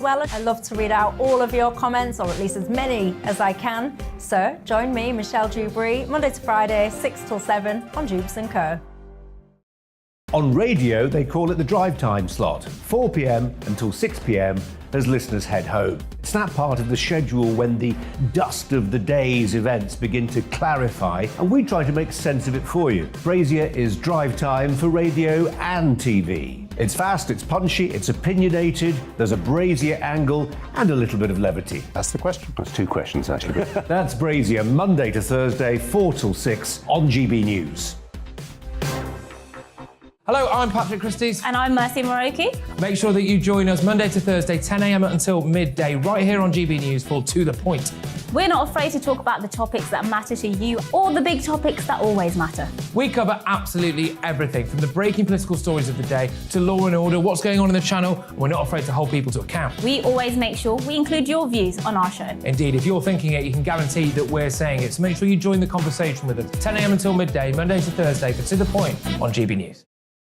Well, I love to read out all of your comments, or at least as many as I can. So join me, Michelle Dewberry, Monday to Friday, 6 till 7 on Jubes & Co. On radio, they call it the drive time slot, 4 p.m. until 6 p.m. as listeners head home. It's that part of the schedule when the dust of the day's events begin to clarify, and we try to make sense of it for you. Brazier is drive time for radio and TV. It's fast, it's punchy, it's opinionated, there's a Brazier angle and a little bit of levity. That's the question. That's two questions, actually. That's Brazier, Monday to Thursday, 4 till 6 on GB News. Hello, I'm Patrick Christie's. And I'm Mercy Moroki. Make sure that you join us Monday to Thursday, 10 a.m. until midday, right here on GB News for To The Point. We're not afraid to talk about the topics that matter to you or the big topics that always matter. We cover absolutely everything, from the breaking political stories of the day to law and order, what's going on in the channel. We're not afraid to hold people to account. We always make sure we include your views on our show. Indeed, if you're thinking it, you can guarantee that we're saying it. So make sure you join the conversation with us, 10 a.m. until midday, Monday to Thursday for To The Point on GB News.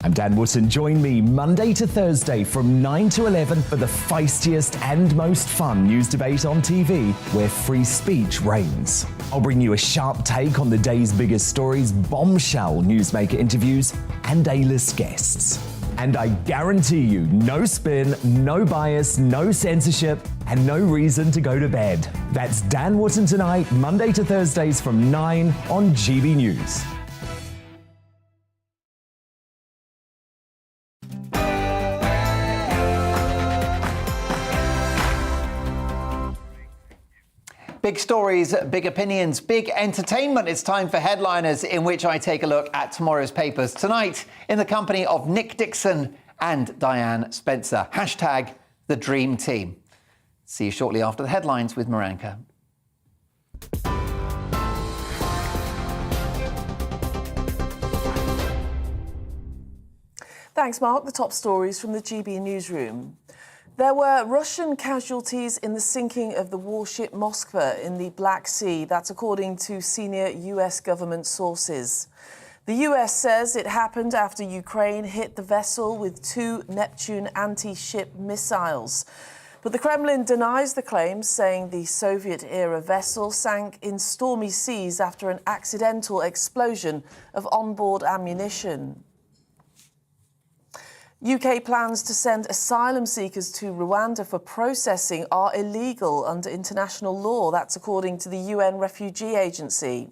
I'm Dan Wootton. Join me Monday to Thursday from 9 to 11 for the feistiest and most fun news debate on TV, where free speech reigns. I'll bring you a sharp take on the day's biggest stories, bombshell newsmaker interviews, and A-list guests. And I guarantee you, no spin, no bias, no censorship, and no reason to go to bed. That's Dan Wootton tonight, Monday to Thursdays from 9 on GB News. Big stories, big opinions, big entertainment. It's time for Headliners, in which I take a look at tomorrow's papers. Tonight, in the company of Nick Dixon and Diane Spencer. Hashtag the Dream Team. See you shortly after the headlines with Miranka. Thanks, Mark. The top stories from the GB newsroom. There were Russian casualties in the sinking of the warship Moskva in the Black Sea. That's according to senior US government sources. The US says it happened after Ukraine hit the vessel with 2 Neptune anti-ship missiles. But the Kremlin denies the claims, saying the Soviet-era vessel sank in stormy seas after an accidental explosion of onboard ammunition. UK plans to send asylum seekers to Rwanda for processing are illegal under international law. That's according to the UN Refugee Agency.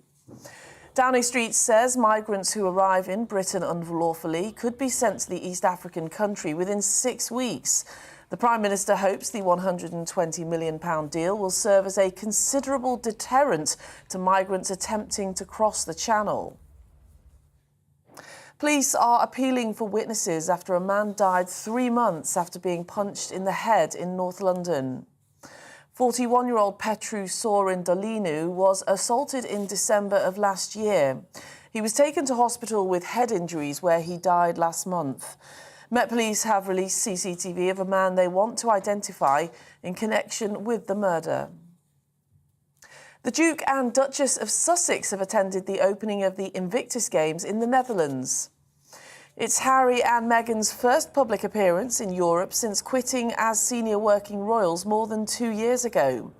Downing Street says migrants who arrive in Britain unlawfully could be sent to the East African country within 6 weeks. The Prime Minister hopes the £120 million deal will serve as a considerable deterrent to migrants attempting to cross the Channel. Police are appealing for witnesses after a man died 3 months after being punched in the head in North London. 41-year-old Petru Sorin Dolinu was assaulted in December of last year. He was taken to hospital with head injuries, where he died last month. Met Police have released CCTV of a man they want to identify in connection with the murder. The Duke and Duchess of Sussex have attended the opening of the Invictus Games in the Netherlands. It's Harry and Meghan's first public appearance in Europe since quitting as senior working royals more than 2 years ago.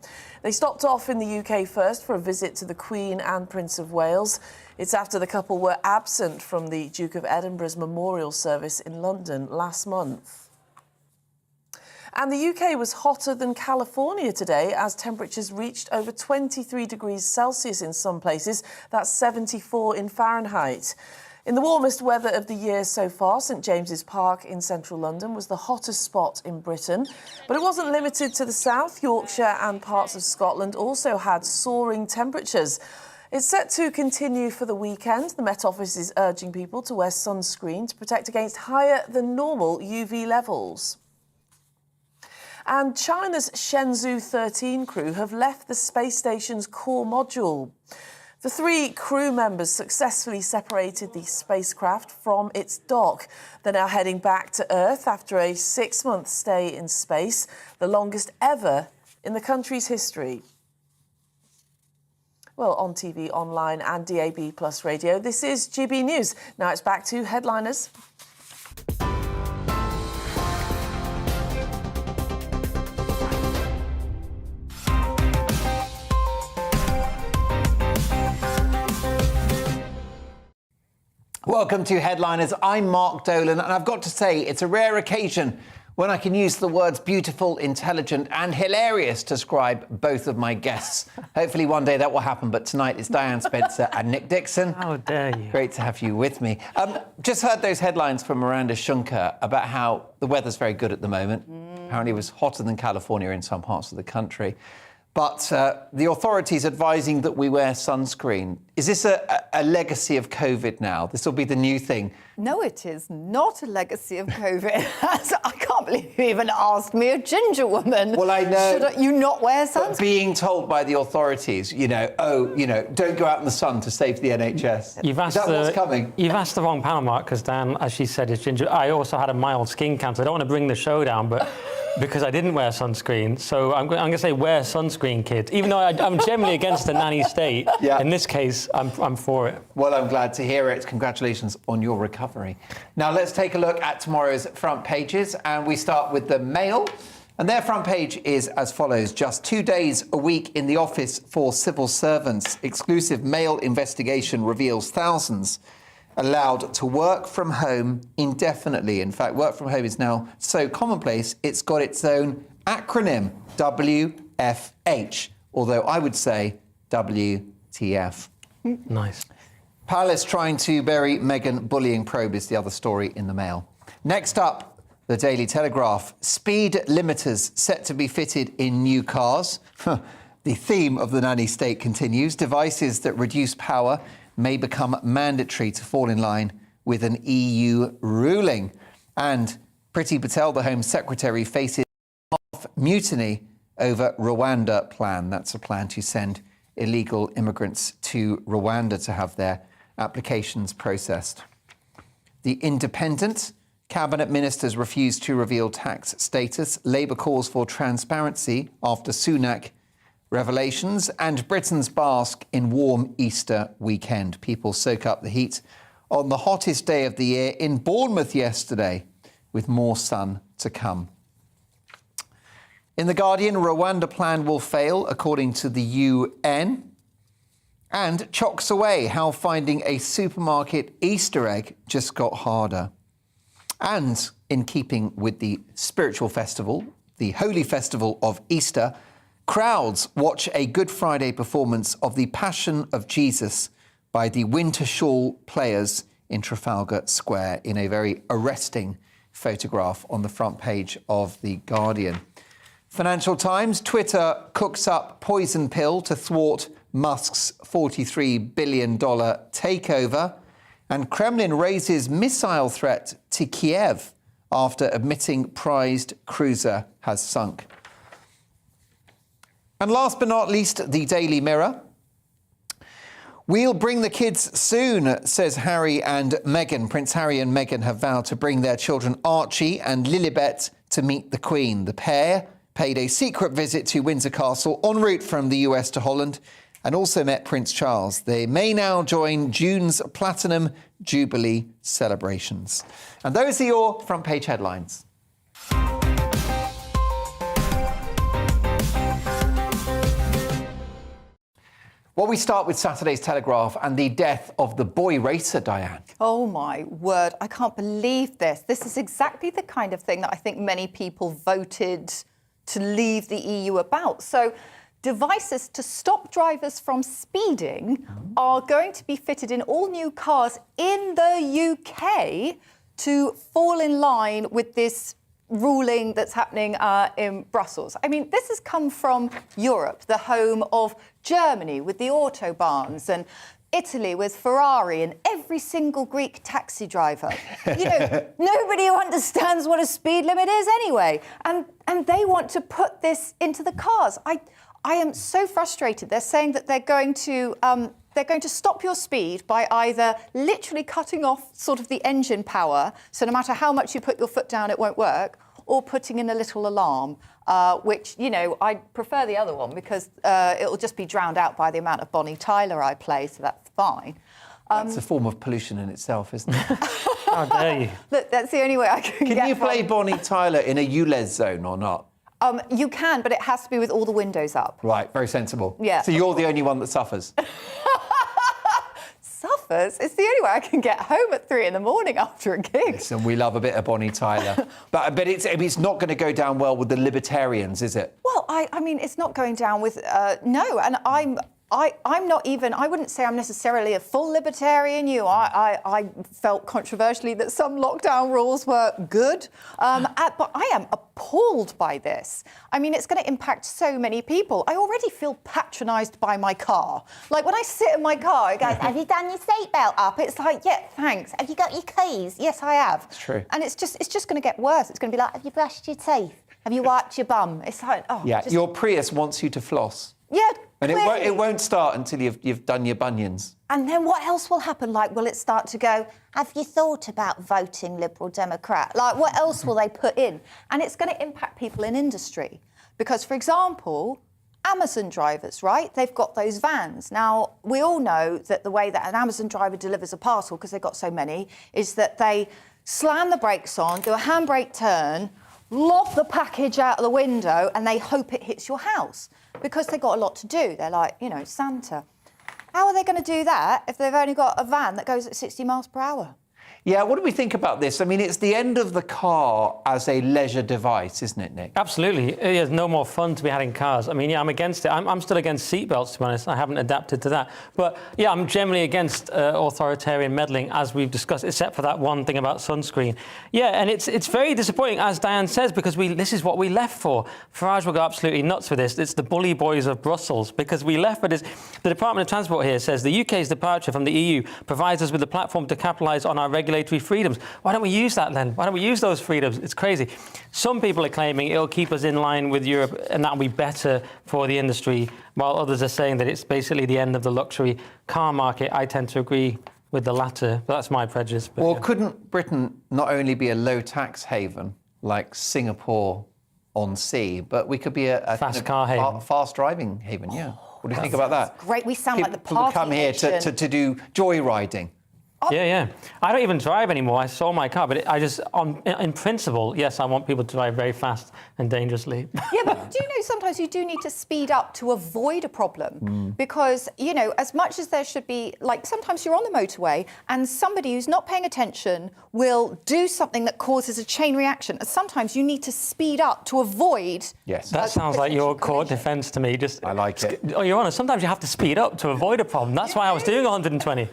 They stopped off in the UK first for a visit to the Queen and Prince of Wales. It's after the couple were absent from the Duke of Edinburgh's memorial service in London last month. And the UK was hotter than California today as temperatures reached over 23 degrees Celsius in some places. That's 74 in Fahrenheit. In the warmest weather of the year so far, St James's Park in central London was the hottest spot in Britain. But it wasn't limited to the south. Yorkshire and parts of Scotland also had soaring temperatures. It's set to continue for the weekend. The Met Office is urging people to wear sunscreen to protect against higher than normal UV levels. And China's Shenzhou 13 crew have left the space station's core module. The 3 crew members successfully separated the spacecraft from its dock. They're now heading back to Earth after a 6-month stay in space, the longest ever in the country's history. Well, on TV, online and DAB+ radio, this is GB News. Now it's back to Headliners. Welcome to Headliners. I'm Mark Dolan, and I've got to say, it's a rare occasion when I can use the words beautiful, intelligent and hilarious to describe both of my guests. Hopefully one day that will happen, but tonight it's Diane Spencer and Nick Dixon. How dare you. Great to have you with me. Just heard those headlines from Miranda Shunker about how the weather's very good at the moment. Apparently it was hotter than California in some parts of the country. But the authorities advising that we wear sunscreen. Is this a legacy of COVID now? This will be the new thing. No, it is not a legacy of COVID. I can't believe you even asked me, a ginger woman. Well, I know. Should you not wear sunscreen? Being told by the authorities, don't go out in the sun to save the NHS. Is that what's coming? You've asked the wrong panel, Mark, because Dan, as she said, is ginger. I also had a mild skin cancer. I don't want to bring the show down, but because I didn't wear sunscreen. So I'm going to say wear sunscreen, kids. Even though I'm generally against the nanny state, in this case, I'm for it. Well, I'm glad to hear it. Congratulations on your recovery. Now, let's take a look at tomorrow's front pages. And we start with the Mail. And their front page is as follows. Just 2 days a week in the office for civil servants. Exclusive Mail investigation reveals thousands allowed to work from home indefinitely. In fact, work from home is now so commonplace, it's got its own acronym, WFH, although I would say WTF. Nice. Palace trying to bury Meghan bullying probe is the other story in the Mail. Next up, the Daily Telegraph. Speed limiters set to be fitted in new cars. The theme of the nanny state continues. Devices that reduce power may become mandatory to fall in line with an EU ruling. And Priti Patel, the Home Secretary, faces mutiny over Rwanda plan. That's a plan to send illegal immigrants to Rwanda to have their applications processed. The Independent. Cabinet ministers refuse to reveal tax status. Labour calls for transparency after Sunak revelations, and Britons bask in warm Easter weekend. People soak up the heat on the hottest day of the year in Bournemouth yesterday, with more sun to come. In The Guardian, Rwanda plan will fail, according to the UN, and chocks away how finding a supermarket Easter egg just got harder. And in keeping with the spiritual festival, the Holy Festival of Easter, crowds watch a Good Friday performance of The Passion of Jesus by the Wintershall Players in Trafalgar Square in a very arresting photograph on the front page of The Guardian. Financial Times, Twitter cooks up poison pill to thwart Musk's $43 billion takeover, and Kremlin raises missile threat to Kiev after admitting prized cruiser has sunk. And last but not least, the Daily Mirror. We'll bring the kids soon, says Harry and Meghan. Prince Harry and Meghan have vowed to bring their children Archie and Lilibet to meet the Queen. The pair paid a secret visit to Windsor Castle en route from the US to Holland and also met Prince Charles. They may now join June's Platinum Jubilee celebrations. And those are your front page headlines. Well, we start with Saturday's Telegraph and the death of the boy racer, Diane. Oh, my word. I can't believe this. This is exactly the kind of thing that I think many people voted to leave the EU about. So devices to stop drivers from speeding are going to be fitted in all new cars in the UK to fall in line with this ruling that's happening in Brussels. I mean, this has come from Europe, the home of Germany with the Autobahns and Italy with Ferrari and every single Greek taxi driver. You know, nobody who understands what a speed limit is anyway. And they want to put this into the cars. I am so frustrated. They're saying that they're going to stop your speed by either literally cutting off sort of the engine power, so no matter how much you put your foot down, it won't work, or putting in a little alarm, which, you know, I prefer the other one because it'll just be drowned out by the amount of Bonnie Tyler I play, so that's fine. That's a form of pollution in itself, isn't it? How dare you? Look, that's the only way I can get Can you play Bonnie Tyler in a ULEZ zone or not? You can, but it has to be with all the windows up. Right, very sensible. Yeah. So you're the only one that suffers? Suffer? offers. It's the only way I can get home at 3 in the morning after a gig. Listen, we love a bit of Bonnie Tyler. but it's not going to go down well with the libertarians, is it? Well, I mean, it's not going down with... no, and I'm not even... I wouldn't say I'm necessarily a full libertarian. I felt controversially that some lockdown rules were good. But I am appalled by this. I mean, it's going to impact so many people. I already feel patronised by my car. Like, when I sit in my car, it goes, have you done your seatbelt up? It's like, yeah, thanks. Have you got your keys? Yes, I have. It's true. And it's just going to get worse. It's going to be like, have you brushed your teeth? Have you wiped your bum? It's like, oh... Yeah, your Prius wants you to floss. Yeah, and clearly. it won't start until you've done your bunions. And then what else will happen? Like, will it start to go, have you thought about voting Liberal Democrat? Like, what else will they put in? And it's going to impact people in industry. Because, for example, Amazon drivers, right? They've got those vans. Now, we all know that the way that an Amazon driver delivers a parcel, because they've got so many, is that they slam the brakes on, do a handbrake turn, lob the package out of the window, and they hope it hits your house. Because they've got a lot to do. They're like, you know, Santa. How are they going to do that if they've only got a van that goes at 60 miles per hour? Yeah, what do we think about this? I mean, it's the end of the car as a leisure device, isn't it, Nick? Absolutely. There's no more fun to be had in cars. I mean, yeah, I'm against it. I'm still against seatbelts, to be honest. I haven't adapted to that. But, yeah, I'm generally against authoritarian meddling, as we've discussed, except for that one thing about sunscreen. Yeah, and it's very disappointing, as Diane says, because this is what we left for. Farage will go absolutely nuts for this. It's the bully boys of Brussels, because we left for this. The Department of Transport here says the UK's departure from the EU provides us with a platform to capitalise on our regulatory freedoms. Why don't we use that then? Why don't we use those freedoms? It's crazy. Some people are claiming it'll keep us in line with Europe and that'll be better for the industry, while others are saying that it's basically the end of the luxury car market. I tend to agree with the latter, but that's my prejudice. But, well, yeah. Couldn't Britain not only be a low-tax haven like Singapore on sea, but we could be a fast car haven, fast driving haven? Yeah. What do you think about that? Great. We sound like the People party come here to do joyriding. Yeah. I don't even drive anymore. I sold my car, but in principle, yes, I want people to drive very fast and dangerously. Yeah, but do you know sometimes you do need to speed up to avoid a problem? Because, you know, as much as there should be, like, sometimes you're on the motorway and somebody who's not paying attention will do something that causes a chain reaction. And sometimes you need to speed up to avoid... Yes. That sounds like your court defence to me. I like it. Oh, Your Honour, sometimes you have to speed up to avoid a problem. That's why I was doing 120.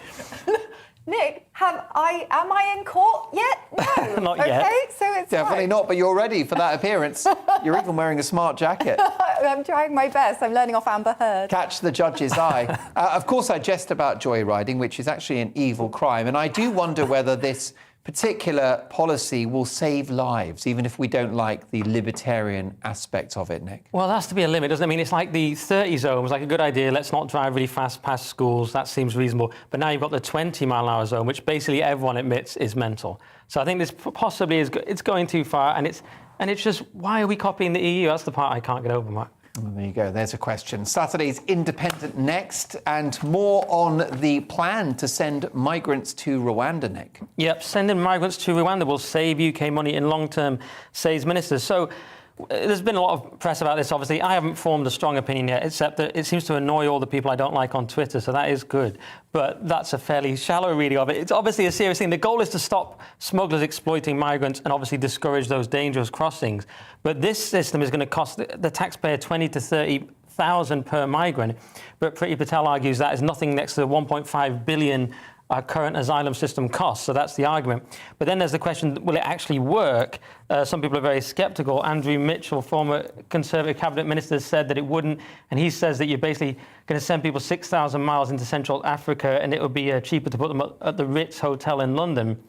Nick, am I in court yet? No. Not yet. Okay, so it's Definitely not, but you're ready for that appearance. You're even wearing a smart jacket. I'm trying my best. I'm learning off Amber Heard. Catch the judge's eye. Of course, I jest about joyriding, which is actually an evil crime. And I do wonder whether this particular policy will save lives, even if we don't like the libertarian aspect of it, Nick. Well, there has to be a limit, doesn't it? I mean, it's like the 30 zone was like a good idea. Let's not drive really fast past schools. That seems reasonable. But now you've got the 20-mile-an-hour zone, which basically everyone admits is mental. So I think this possibly it's going too far. And it's just, why are we copying the EU? That's the part I can't get over, Mark. Well, there you go. There's a question. Saturday's Independent next, and more on the plan to send migrants to Rwanda, Nick. Yep, sending migrants to Rwanda will save UK money in long term, says ministers. So there's been a lot of press about this, obviously. I haven't formed a strong opinion yet, except that it seems to annoy all the people I don't like on Twitter, so that is good. But that's a fairly shallow reading of it. It's obviously a serious thing. The goal is to stop smugglers exploiting migrants and obviously discourage those dangerous crossings. But this system is going to cost the taxpayer 20 to 30,000 per migrant. But Priti Patel argues that is nothing next to the 1.5 billion our current asylum system costs. So that's the argument. But then there's the question, will it actually work? Some people are very sceptical. Andrew Mitchell, former Conservative cabinet minister, said that it wouldn't. And he says that you're basically going to send people 6,000 miles into Central Africa and it would be cheaper to put them at the Ritz Hotel in London.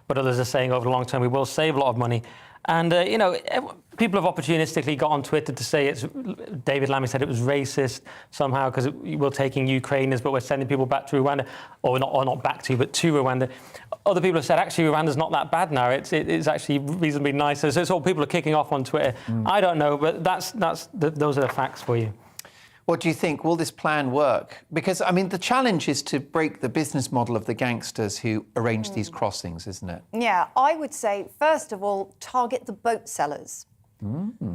But others are saying over the long term we will save a lot of money. And, you know, people have opportunistically got on Twitter to say David Lammy said it was racist somehow because we're taking Ukrainians, but we're sending people back to Rwanda, or not back to, but to Rwanda. Other people have said, actually, Rwanda's not that bad now. It's actually reasonably nice. So it's all people are kicking off on Twitter. I don't know, but those are the facts for you. What do you think? Will this plan work? Because, I mean, the challenge is to break the business model of the gangsters who arrange these crossings, isn't it? Yeah, I would say, first of all, target the boat sellers.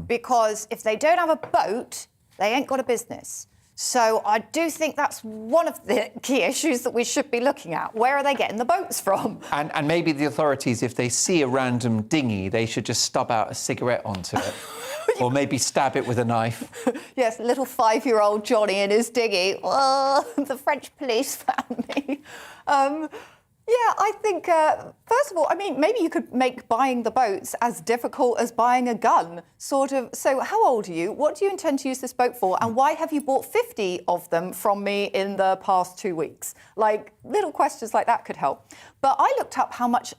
Because if they don't have a boat, they ain't got a business. So I do think that's one of the key issues that we should be looking at. Where are they getting the boats from? And maybe the authorities, if they see a random dinghy, they should just stub out a cigarette onto it. Or maybe stab it with a knife. Yes, little 5-year-old Johnny in his dinghy. Oh, the French police found me. Yeah, I think, first of all, I mean, maybe you could make buying the boats as difficult as buying a gun, sort of. So how old are you? What do you intend to use this boat for? And why have you bought 50 of them from me in the past 2 weeks? Like, little questions like that could help. But I looked up how much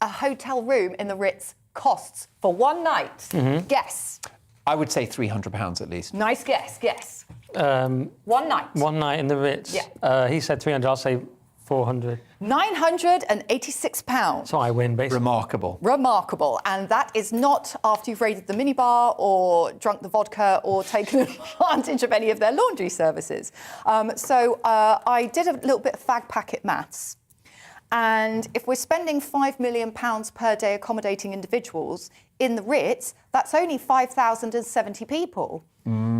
a hotel room in the Ritz costs for one night. Mm-hmm. Guess. I would say £300 at least. Nice guess, guess. One night. One night in the Ritz. Yeah. He said 300, I'll say 400. £986. So I win, basically. Remarkable. Remarkable. And that is not after you've raided the minibar or drunk the vodka or taken advantage of any of their laundry services. So I did a little bit of fag packet maths. And if we're spending £5 million per day accommodating individuals in the Ritz, that's only 5,070 people.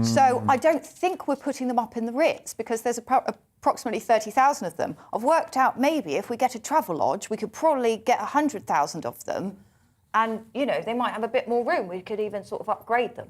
So I don't think we're putting them up in the Ritz because there's approximately 30,000 of them. I've worked out maybe if we get a travel lodge, we could probably get 100,000 of them. And, you know, they might have a bit more room. We could even sort of upgrade them.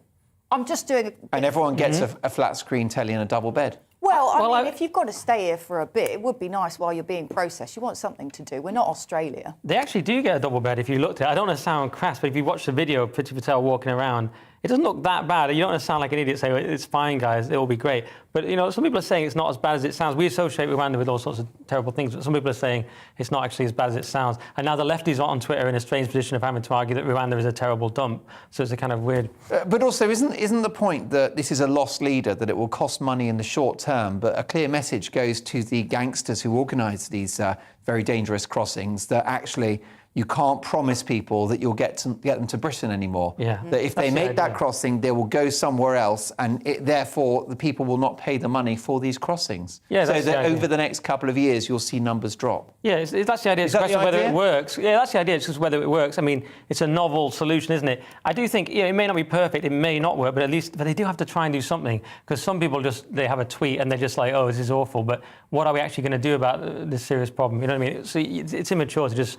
I'm just doing And everyone gets a flat screen telly and a double bed. Well, I mean, if you've got to stay here for a bit, it would be nice while you're being processed. You want something to do. We're not Australia. They actually do get a double bed if you looked at it. I don't want to sound crass, but if you watch the video of Priti Patel walking around, it doesn't look that bad. You don't want to sound like an idiot saying, it's fine, guys, it will be great. But, you know, some people are saying it's not as bad as it sounds. We associate Rwanda with all sorts of terrible things, but some people are saying it's not actually as bad as it sounds. And now the lefties are on Twitter in a strange position of having to argue that Rwanda is a terrible dump. So it's a kind of weird... But also, isn't the point that this is a lost leader, that it will cost money in the short term, but a clear message goes to the gangsters who organise these very dangerous crossings that actually... You can't promise people that you'll get them to Britain anymore. Yeah. That if they make that crossing, they will go somewhere else, and therefore the people will not pay the money for these crossings. Yeah, so that over the next couple of years, you'll see numbers drop. Yeah, that's the idea. It's a question of whether it works. Yeah, that's the idea. It's just whether it works. I mean, it's a novel solution, isn't it? I do think it may not be perfect, it may not work, but at least they do have to try and do something, because some people they have a tweet and they're just like, oh, this is awful. But what are we actually going to do about this serious problem? You know what I mean? So it's immature to just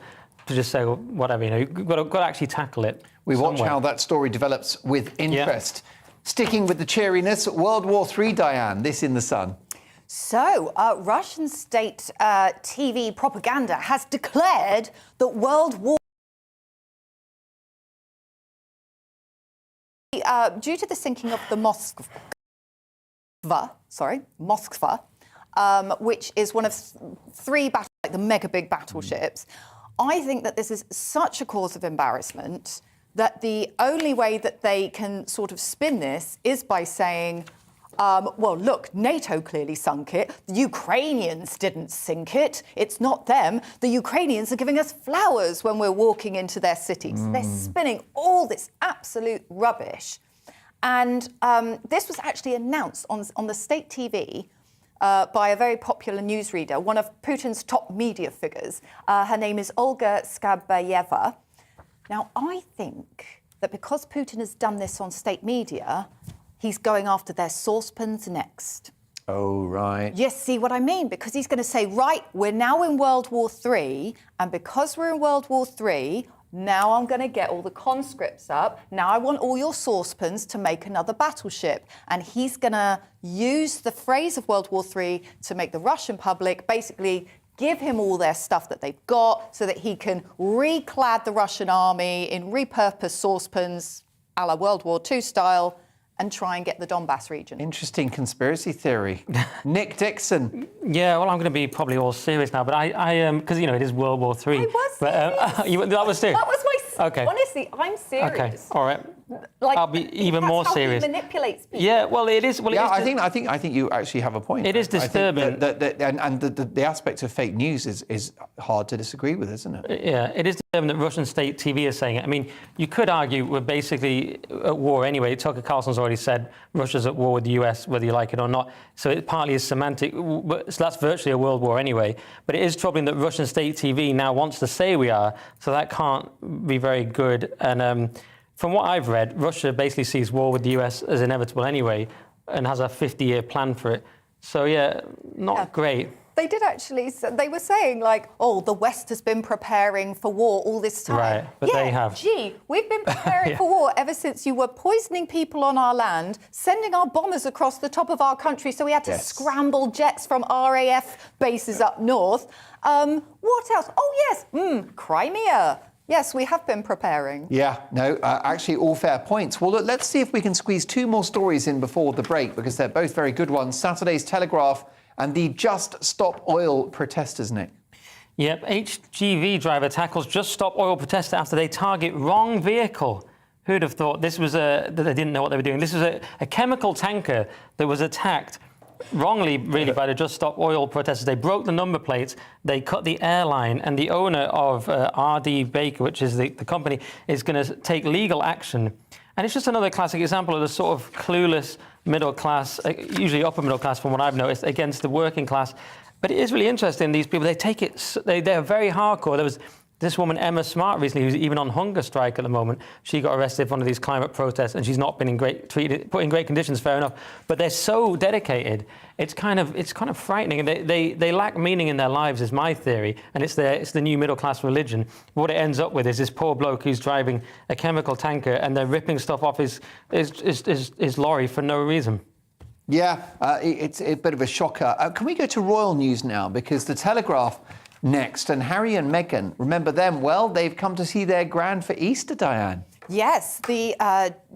say, well, whatever, you know, you've got to actually tackle it. We watch how that story develops with interest. Yeah. Sticking with the cheeriness, World War III, Diane, this in The Sun. So, Russian state TV propaganda has declared that World War due to the sinking of the Moskva, which is one of three like the mega big battleships. I think that this is such a cause of embarrassment that the only way that they can sort of spin this is by saying, well, look, NATO clearly sunk it. The Ukrainians didn't sink it. It's not them. The Ukrainians are giving us flowers when we're walking into their cities. They're spinning all this absolute rubbish. And this was actually announced on the state TV by a very popular newsreader, one of Putin's top media figures. Her name is Olga Skabayeva. Now, I think that because Putin has done this on state media, he's going after their saucepans next. Oh, right. Yes, see what I mean? Because he's going to say, right, we're now in World War III, and because we're in World War III, now I'm going to get all the conscripts up. Now I want all your saucepans to make another battleship. And he's going to use the phrase of World War III to make the Russian public basically give him all their stuff that they've got so that he can reclad the Russian army in repurposed saucepans a la World War II style and try and get the Donbass region. Interesting conspiracy theory. Nick Dixon. Yeah, well, I'm going to be probably all serious now, but I because, you know, it is World War III. I was serious. That was serious? That was my... Okay. Honestly, I'm serious. Okay, all right. Like, I'll be even more serious. He manipulates people. Yeah, well, it is... Well, yeah, I think you actually have a point. It is disturbing. The aspect of fake news is hard to disagree with, isn't it? Yeah, it is disturbing that Russian state TV is saying it. I mean, you could argue we're basically at war anyway. Tucker Carlson's already said Russia's at war with the US, whether you like it or not. So it partly is semantic. So that's virtually a world war anyway. But it is troubling that Russian state TV now wants to say we are. So that can't be very good. And from what I've read, Russia basically sees war with the US as inevitable anyway. and has a 50-year plan for it. So, yeah, not great. They did actually, they were saying like, oh, the West has been preparing for war all this time. Right, but they have. Gee, we've been preparing for war ever since you were poisoning people on our land, sending our bombers across the top of our country, so we had to scramble jets from RAF bases up north. What else? Oh, yes, Crimea. Yes, we have been preparing. Yeah, no, actually all fair points. Well, look, let's see if we can squeeze 2 more stories in before the break, because they're both very good ones. Saturday's Telegraph and the Just Stop Oil protesters, Nick. Yep, HGV driver tackles Just Stop Oil protester after they target wrong vehicle. Who'd have thought this was that they didn't know what they were doing? This was a chemical tanker that was attacked wrongly, really, by the Just Stop Oil protesters. They broke the number plates, they cut the airline, and the owner of RD Baker, which is the company, is going to take legal action. And it's just another classic example of the sort of clueless middle class, usually upper middle class from what I've noticed, against the working class. But it is really interesting, these people, they take it, they're very hardcore. There was this woman, Emma Smart, recently, who's even on hunger strike at the moment. She got arrested for one of these climate protests, and she's not been put in great conditions, fair enough. But they're so dedicated, it's kind of frightening. And they lack meaning in their lives, is my theory. And it's the new middle class religion. What it ends up with is this poor bloke who's driving a chemical tanker, and they're ripping stuff off his lorry for no reason. Yeah, it's a bit of a shocker. Can we go to royal news now? Because the Telegraph next, and Harry and Meghan, remember them well? They've come to see their grand for Easter, Diane. Yes, the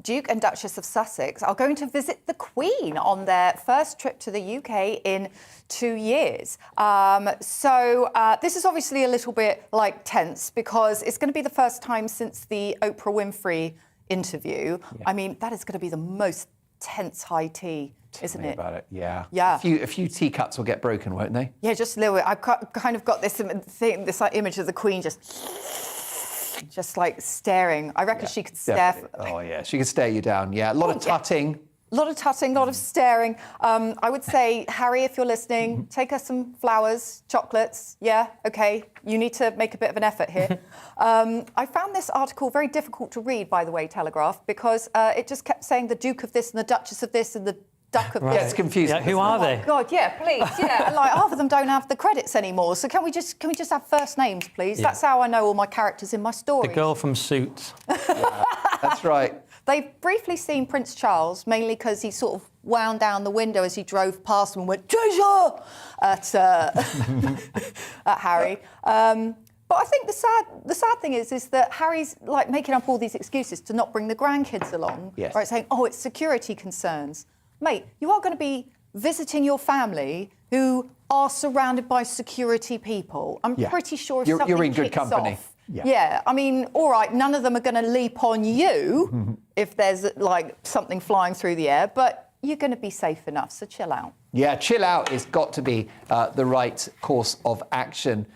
Duke and Duchess of Sussex are going to visit the Queen on their first trip to the UK in 2 years. So this is obviously a little bit like tense, because it's going to be the first time since the Oprah Winfrey interview. Yeah. I mean, that is going to be the most tense high tea, isn't it? About it, yeah. Yeah. A few teacups will get broken, won't they? Yeah, just a little bit. I've kind of got this thing, this like, image of the Queen just like staring. I reckon she could stare. Oh yeah, she could stare you down. Yeah, a lot of tutting. A lot of tutting, a lot of staring. I would say, Harry, if you're listening, take us some flowers, chocolates. Yeah, OK. You need to make a bit of an effort here. I found this article very difficult to read, by the way, Telegraph, because it just kept saying the Duke of this and the Duchess of this and the Duck of this. Gets confusing. Yeah, who are they? God, yeah, please, yeah. Like half of them don't have the credits anymore. So can we just have first names, please? Yeah. That's how I know all my characters in my stories. The girl from Suits. Yeah, that's right. They've briefly seen Prince Charles, mainly because he sort of wound down the window as he drove past them and went, "Treasure!" at Harry. But I think the sad thing is that Harry's like making up all these excuses to not bring the grandkids along. Yes. Right, saying, "Oh, it's security concerns." Mate, you are going to be visiting your family who are surrounded by security people. I'm pretty sure if something you're in good kicks company. Off, yeah, I mean, all right, none of them are going to leap on you if there's like something flying through the air, but you're going to be safe enough, so chill out. Yeah, chill out has got to be the right course of action.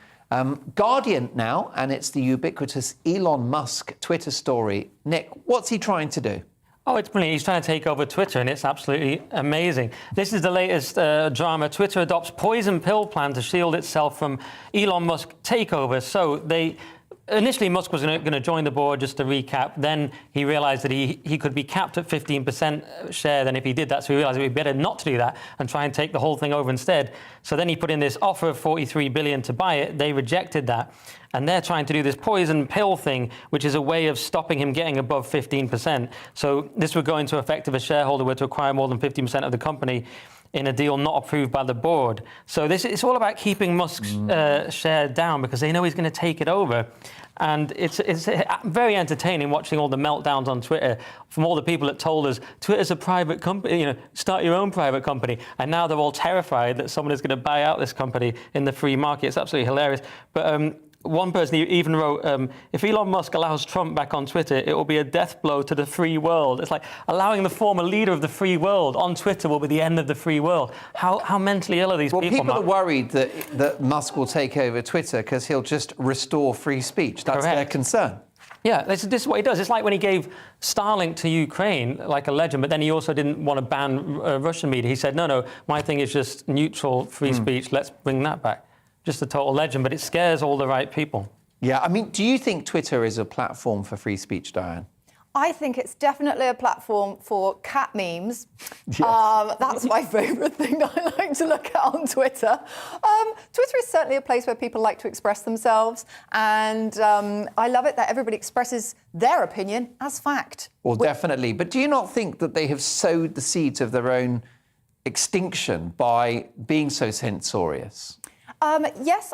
Guardian now, and it's the ubiquitous Elon Musk Twitter story. Nick, what's he trying to do? Oh, it's brilliant. He's trying to take over Twitter, and it's absolutely amazing. This is the latest drama. Twitter adopts poison pill plan to shield itself from Elon Musk takeover. So initially, Musk was going to join the board, just to recap. Then he realised that he could be capped at 15% share. Then if he did that, so he realised it would be better not to do that and try and take the whole thing over instead. So then he put in this offer of $43 billion to buy it. They rejected that. And they're trying to do this poison pill thing, which is a way of stopping him getting above 15%. So this would go into effect if a shareholder were to acquire more than 50% of the company in a deal not approved by the board. So it's all about keeping Musk's share down, because they know he's going to take it over. And it's very entertaining watching all the meltdowns on Twitter from all the people that told us Twitter's a private company, start your own private company. And now they're all terrified that someone is going to buy out this company in the free market. It's absolutely hilarious. But one person even wrote, if Elon Musk allows Trump back on Twitter, it will be a death blow to the free world. It's like allowing the former leader of the free world on Twitter will be the end of the free world. How mentally ill are these people? Well, people are worried that Musk will take over Twitter because he'll just restore free speech. That's their concern. Yeah, this is what he does. It's like when he gave Starlink to Ukraine, like a legend, but then he also didn't want to ban Russian media. He said, no, my thing is just neutral free speech. Let's bring that back. Just a total legend, but it scares all the right people. Yeah, I mean, do you think Twitter is a platform for free speech, Diane? I think it's definitely a platform for cat memes. Yes. That's my favourite thing that I like to look at on Twitter. Twitter is certainly a place where people like to express themselves, and I love it that everybody expresses their opinion as fact. Well, definitely. But do you not think that they have sowed the seeds of their own extinction by being so censorious? Yes,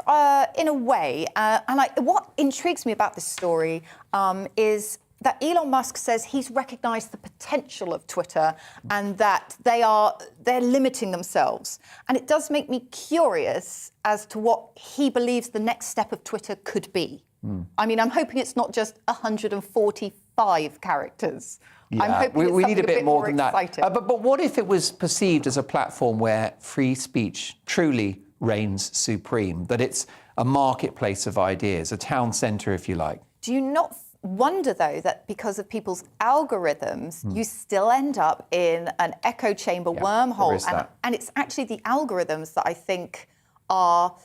in a way. And what intrigues me about this story is that Elon Musk says he's recognised the potential of Twitter and that they're limiting themselves. And it does make me curious as to what he believes the next step of Twitter could be. I mean, I'm hoping it's not just 145 characters. Yeah, I'm hoping we need a bit more than exciting. that. But what if it was perceived as a platform where free speech truly reigns supreme, that it's a marketplace of ideas, a town centre, if you like? Do you not wonder, though, that because of people's algorithms, you still end up in an echo chamber wormhole? And it's actually the algorithms that I think are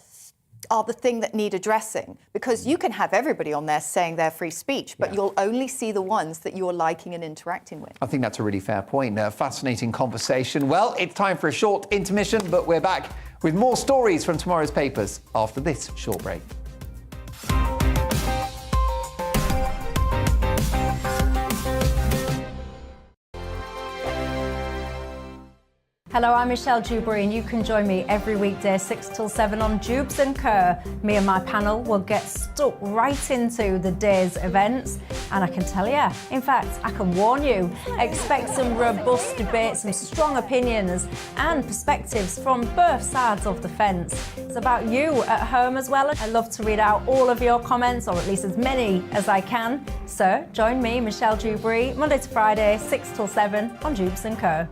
the thing that need addressing, because you can have everybody on there saying they're free speech, but you'll only see the ones that you're liking and interacting with. I think that's a really fair point. A fascinating conversation. Well, it's time for a short intermission, but we're back with more stories from tomorrow's papers after this short break. Hello, I'm Michelle Dewberry, and you can join me every weekday 6 till 7 on Jubes & Kerr. Me and my panel will get stuck right into the day's events, and I can tell you, in fact, I can warn you, expect some robust debates, some strong opinions and perspectives from both sides of the fence. It's about you at home as well. I love to read out all of your comments, or at least as many as I can. So join me, Michelle Dewberry, Monday to Friday, 6 till 7 on Jubes & Kerr.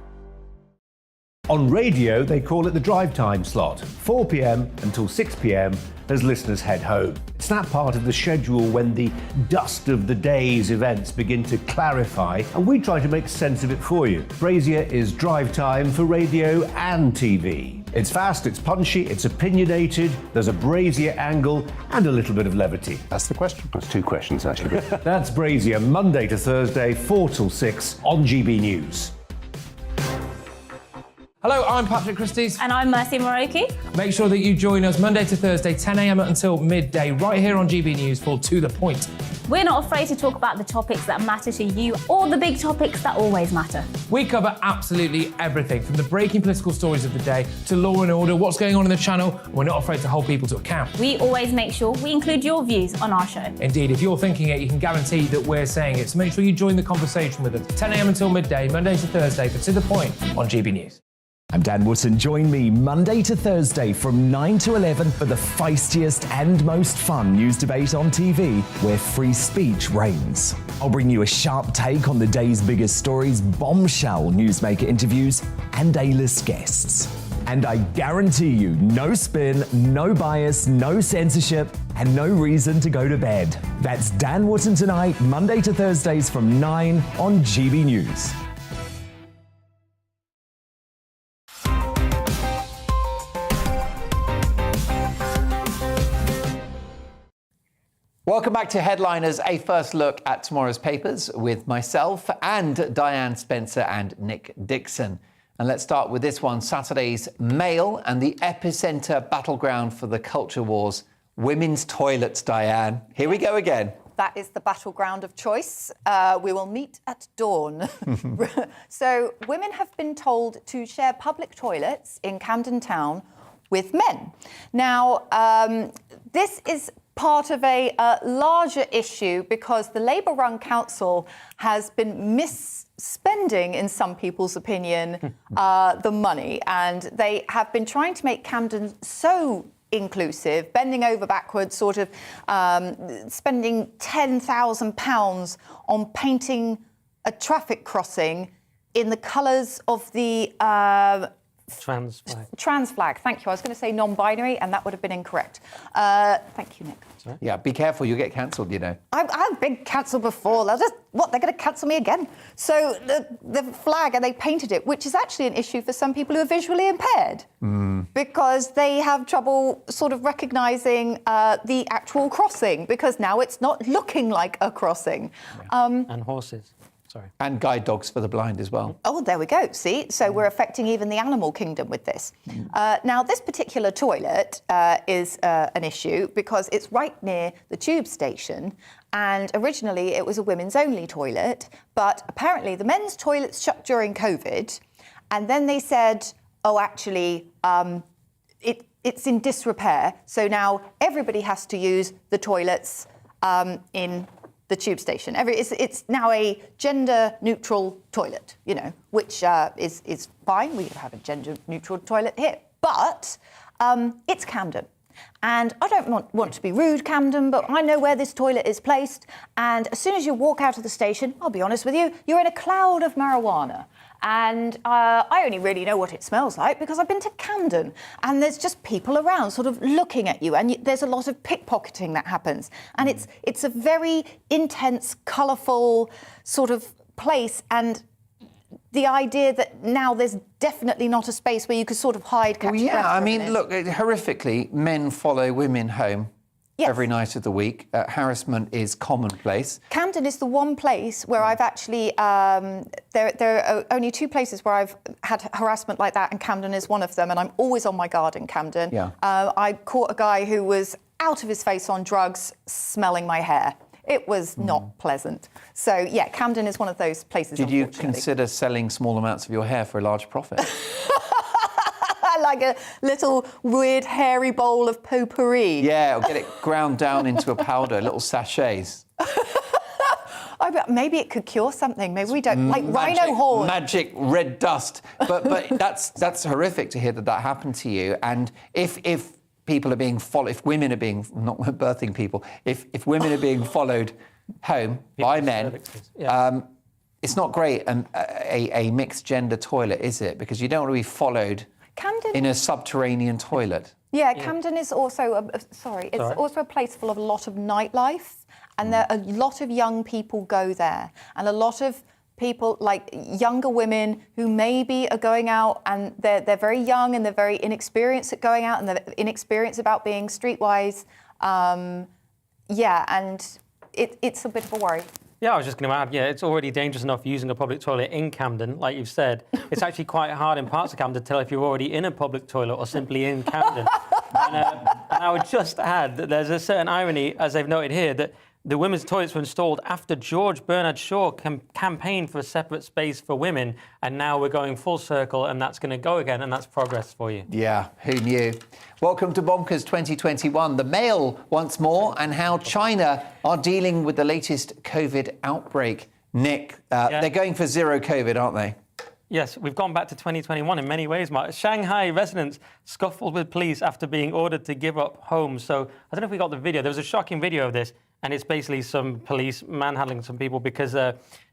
On radio, they call it the drive time slot, 4 p.m. until 6 p.m. as listeners head home. It's that part of the schedule when the dust of the day's events begin to clarify, and we try to make sense of it for you. Brazier is drive time for radio and TV. It's fast, it's punchy, it's opinionated, there's a Brazier angle and a little bit of levity. That's the question. That's two questions, actually. That's Brazier, Monday to Thursday, 4 till 6 on GB News. Hello, I'm Patrick Christie's. And I'm Mercy Moroki. Make sure that you join us Monday to Thursday, 10 a.m. until midday, right here on GB News for To The Point. We're not afraid to talk about the topics that matter to you or the big topics that always matter. We cover absolutely everything, from the breaking political stories of the day to law and order, what's going on in the channel. We're not afraid to hold people to account. We always make sure we include your views on our show. Indeed, if you're thinking it, you can guarantee that we're saying it. So make sure you join the conversation with us, 10 a.m. until midday, Monday to Thursday for To The Point on GB News. I'm Dan Wootton. Join me Monday to Thursday from 9 to 11 for the feistiest and most fun news debate on TV, where free speech reigns. I'll bring you a sharp take on the day's biggest stories, bombshell newsmaker interviews, and A-list guests. And I guarantee you, no spin, no bias, no censorship, and no reason to go to bed. That's Dan Wootton tonight, Monday to Thursdays from 9 on GB News. Welcome back to Headliners, a first look at tomorrow's papers with myself and Diane Spencer and Nick Dixon. And let's start with this one, Saturday's Mail and the epicenter battleground for the culture wars, women's toilets, Diane. Here we go again. That is the battleground of choice. We will meet at dawn. So women have been told to share public toilets in Camden Town with men. Now, this is part of a larger issue because the Labour-run council has been misspending, in some people's opinion, the money. And they have been trying to make Camden so inclusive, bending over backwards, sort of spending £10,000 on painting a traffic crossing in the colours of the Trans flag. Trans flag. Thank you. I was going to say non-binary, and that would have been incorrect. Thank you, Nick. Sorry? Yeah, be careful, you'll get cancelled, you know. I've been cancelled before. They're going to cancel me again? So the flag, and they painted it, which is actually an issue for some people who are visually impaired, because they have trouble sort of recognising the actual crossing, because now it's not looking like a crossing. And horses. sorry. And guide dogs for the blind as well. Oh, there we go. See? So we're affecting even the animal kingdom with this. Now, this particular toilet is an issue because it's right near the tube station. And originally it was a women's only toilet, but apparently the men's toilets shut during COVID. And then they said, oh, actually, it's in disrepair. So now everybody has to use the toilets in the tube station. It's now a gender-neutral toilet, you know, which is fine. We have a gender-neutral toilet here. But it's Camden. And I don't want to be rude, Camden, but I know where this toilet is placed. And as soon as you walk out of the station, I'll be honest with you, you're in a cloud of marijuana. And I only really know what it smells like because I've been to Camden. And there's just people around sort of looking at you. And there's a lot of pickpocketing that happens. And it's a very intense, colourful sort of place. And the idea that now there's definitely not a space where you could sort of hide. Well, yeah, I mean, look, horrifically, men follow women home every night of the week. Harassment is commonplace. Camden is the one place where I've actually, there are only 2 places where I've had harassment like that, and Camden is one of them, and I'm always on my guard in Camden. Yeah. I caught a guy who was out of his face on drugs, smelling my hair. It was not pleasant. So, yeah, Camden is one of those places, Did you consider selling small amounts of your hair for a large profit? Like a little weird hairy bowl of potpourri. Yeah, or get it ground down into a powder, little sachets. Maybe it could cure something. Maybe we don't like rhino horn. Magic red dust. But that's horrific to hear that happened to you. And if people are being followed, if women are being, not birthing people, if women are being followed home by men, it's not great. A mixed gender toilet, is it? Because you don't want to be followed in a subterranean toilet. Yeah, Camden is also also a place full of a lot of nightlife, and there a lot of young people go there, and a lot of people, like younger women who maybe are going out and they're very young and they're very inexperienced at going out and they're inexperienced about being streetwise. And it's a bit of a worry. Yeah, I was just going to add, it's already dangerous enough using a public toilet in Camden, like you've said. It's actually quite hard in parts of Camden to tell if you're already in a public toilet or simply in Camden. and I would just add that there's a certain irony, as they've noted here, that the women's toilets were installed after George Bernard Shaw campaigned for a separate space for women, and now we're going full circle, and that's going to go again, and that's progress for you. Yeah, who knew? Welcome to Bonkers 2021. The Mail once more, and how China are dealing with the latest COVID outbreak. Nick, they're going for zero COVID, aren't they? Yes, we've gone back to 2021 in many ways, Mark. Shanghai residents scuffled with police after being ordered to give up homes. So I don't know if we got the video. There was a shocking video of this, and it's basically some police manhandling some people because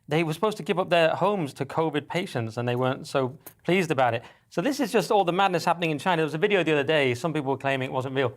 they were supposed to give up their homes to COVID patients, and they weren't so pleased about it. So this is just all the madness happening in China. There was a video the other day, some people were claiming it wasn't real,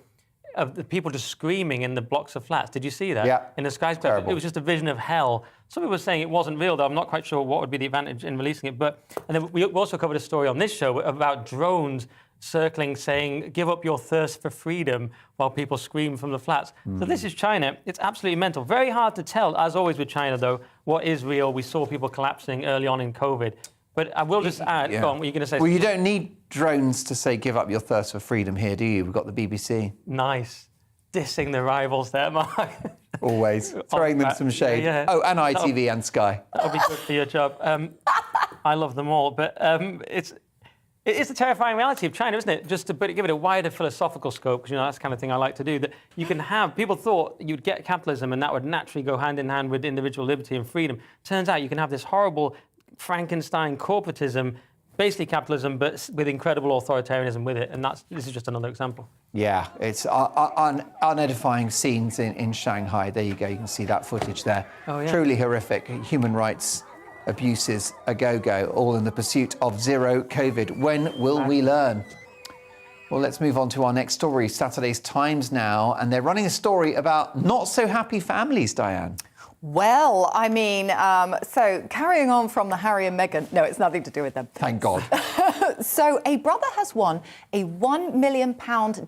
of the people just screaming in the blocks of flats. Did you see that? Yeah. In the skyscraper. Terrible. It was just a vision of hell. Some people were saying it wasn't real, though. I'm not quite sure what would be the advantage in releasing it. And then we also covered a story on this show about drones circling, saying, give up your thirst for freedom, while people scream from the flats. So this is China. It's absolutely mental. Very hard to tell, as always with China, though, what is real. We saw people collapsing early on in COVID. But I will just add, go on, what are you going to say? Well, you don't need drones to say, give up your thirst for freedom here, do you? We've got the BBC. Nice. Dissing the rivals there, Mark. Always. Throwing them some shade. Yeah. Oh, and ITV and Sky. That'll be good for your job. I love them all. But it is the terrifying reality of China, isn't it? Just to give it a wider philosophical scope, because, that's the kind of thing I like to do, that you can have... People thought you'd get capitalism and that would naturally go hand in hand with individual liberty and freedom. Turns out you can have this horrible Frankenstein corporatism, basically capitalism, but with incredible authoritarianism with it. And this is just another example. Yeah, it's unedifying scenes in Shanghai. There you go. You can see that footage there. Oh, yeah. Truly horrific. Human rights abuses a go-go, all in the pursuit of zero COVID. When will we learn? Well, let's move on to our next story. Saturday's Times now, and they're running a story about not-so-happy families, Diane. Well, I mean, so carrying on from the Harry and Meghan, no, it's nothing to do with them. Thank God. So a brother has won a £1 million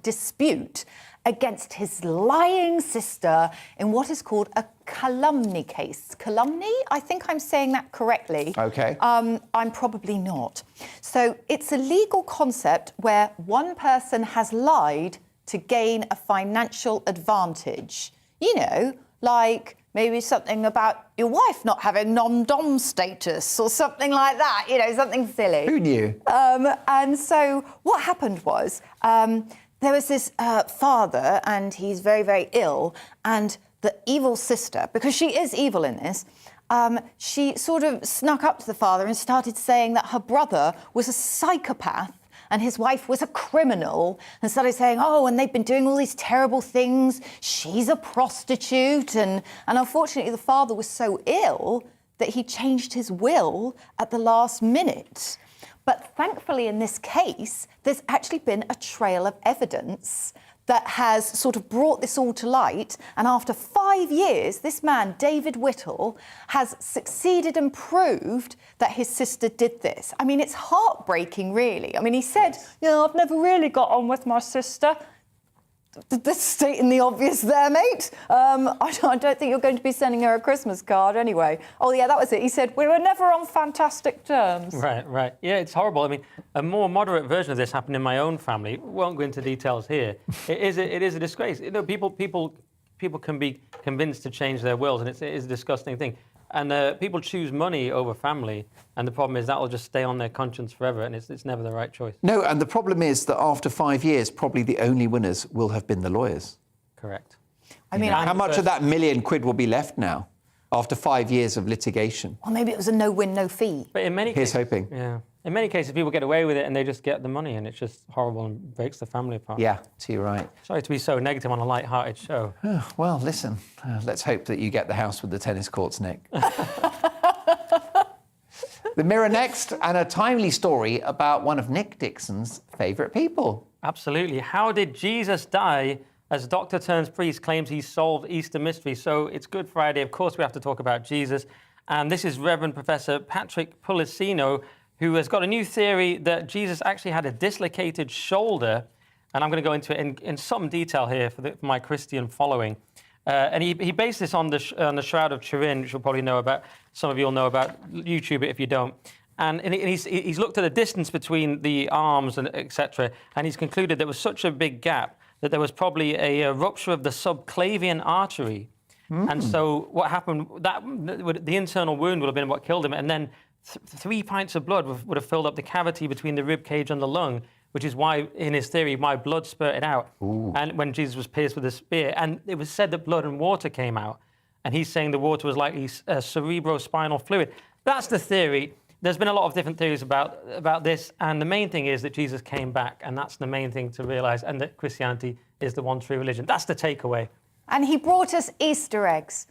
dispute against his lying sister in what is called a calumny case. Calumny? I think I'm saying that correctly. Okay. I'm probably not. So it's a legal concept where one person has lied to gain a financial advantage. You know, like maybe something about your wife not having non-dom status or something like that, you know, something silly. Who knew? And so what happened was there was this father, and he's very, very ill, and the evil sister, because she is evil in this, she sort of snuck up to the father and started saying that her brother was a psychopath and his wife was a criminal, and started saying, oh, and they've been doing all these terrible things. She's a prostitute. And unfortunately, the father was so ill that he changed his will at the last minute. But thankfully, in this case, there's actually been a trail of evidence that has sort of brought this all to light. And after 5 years, this man, David Whittle, has succeeded and proved that his sister did this. I mean, it's heartbreaking, really. I mean, he said, you know, I've never really got on with my sister. That's stating the obvious there, mate. I don't think you're going to be sending her a Christmas card anyway. Oh, yeah, that was it. He said, we were never on fantastic terms. Right. Yeah, it's horrible. I mean, a more moderate version of this happened in my own family. Won't go into details here. It is a disgrace. You know, people can be convinced to change their wills, and it is a disgusting thing. And people choose money over family, and the problem is that will just stay on their conscience forever, and it's never the right choice. No, and the problem is that after 5 years, probably the only winners will have been the lawyers. Correct. I mean, how much of that £1 million will be left now after 5 years of litigation? Well, maybe it was a no-win, no-fee. But in many Here's cases, hoping. Yeah. In many cases, people get away with it and they just get the money, and it's just horrible and breaks the family apart. Yeah, so you're right. Sorry to be so negative on a light-hearted show. Oh, well, listen, let's hope that you get the house with the tennis courts, Nick. The Mirror next, and a timely story about one of Nick Dixon's favourite people. Absolutely. How did Jesus die? As doctor turns priest claims he solved Easter mystery. So it's Good Friday. Of course, we have to talk about Jesus. And this is Reverend Professor Patrick Pulicino, who has got a new theory that Jesus actually had a dislocated shoulder. And I'm going to go into it in some detail here for my Christian following. And he based this on the Shroud of Turin, which you'll probably know about. Some of you will know about. YouTube it if you don't. And he's looked at the distance between the arms and etc. And he's concluded there was such a big gap that there was probably a rupture of the subclavian artery. And so what happened, the internal wound would have been what killed him. And then 3 pints of blood would have filled up the cavity between the rib cage and the lung, which is why, in his theory, my blood spurted out. And when Jesus was pierced with a spear. And it was said that blood and water came out. And he's saying the water was likely cerebrospinal fluid. That's the theory. There's been a lot of different theories about this. And the main thing is that Jesus came back. And that's the main thing to realise. And that Christianity is the one true religion. That's the takeaway. And he brought us Easter eggs.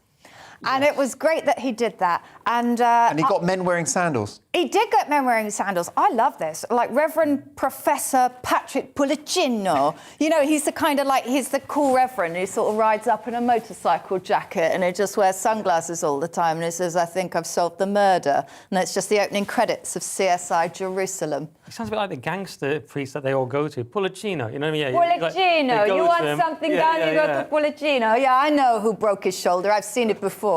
And it was great that he did that. And he got men wearing sandals. He did get men wearing sandals. I love this. Like Reverend Professor Patrick Pulicino. You know, he's the kind of like, he's the cool reverend who sort of rides up in a motorcycle jacket and he just wears sunglasses all the time. And he says, I think I've solved the murder. And it's just the opening credits of CSI Jerusalem. It sounds a bit like the gangster priest that they all go to. Pulicino, you know what I mean? Yeah, Pulicino, you want something done, you go to Pulicino. Yeah, I know who broke his shoulder. I've seen it before.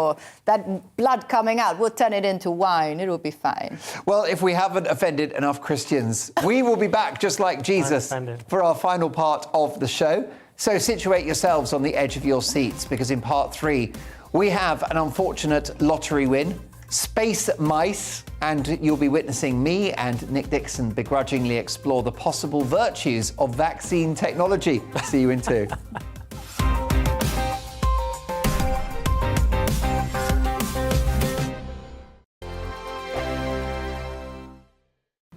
That blood coming out, we'll turn it into wine. It'll be fine. Well, if we haven't offended enough Christians, we will be back just like Jesus for our final part of the show. So situate yourselves on the edge of your seats, because in part 3, we have an unfortunate lottery win, space mice, and you'll be witnessing me and Nick Dixon begrudgingly explore the possible virtues of vaccine technology. See you in 2.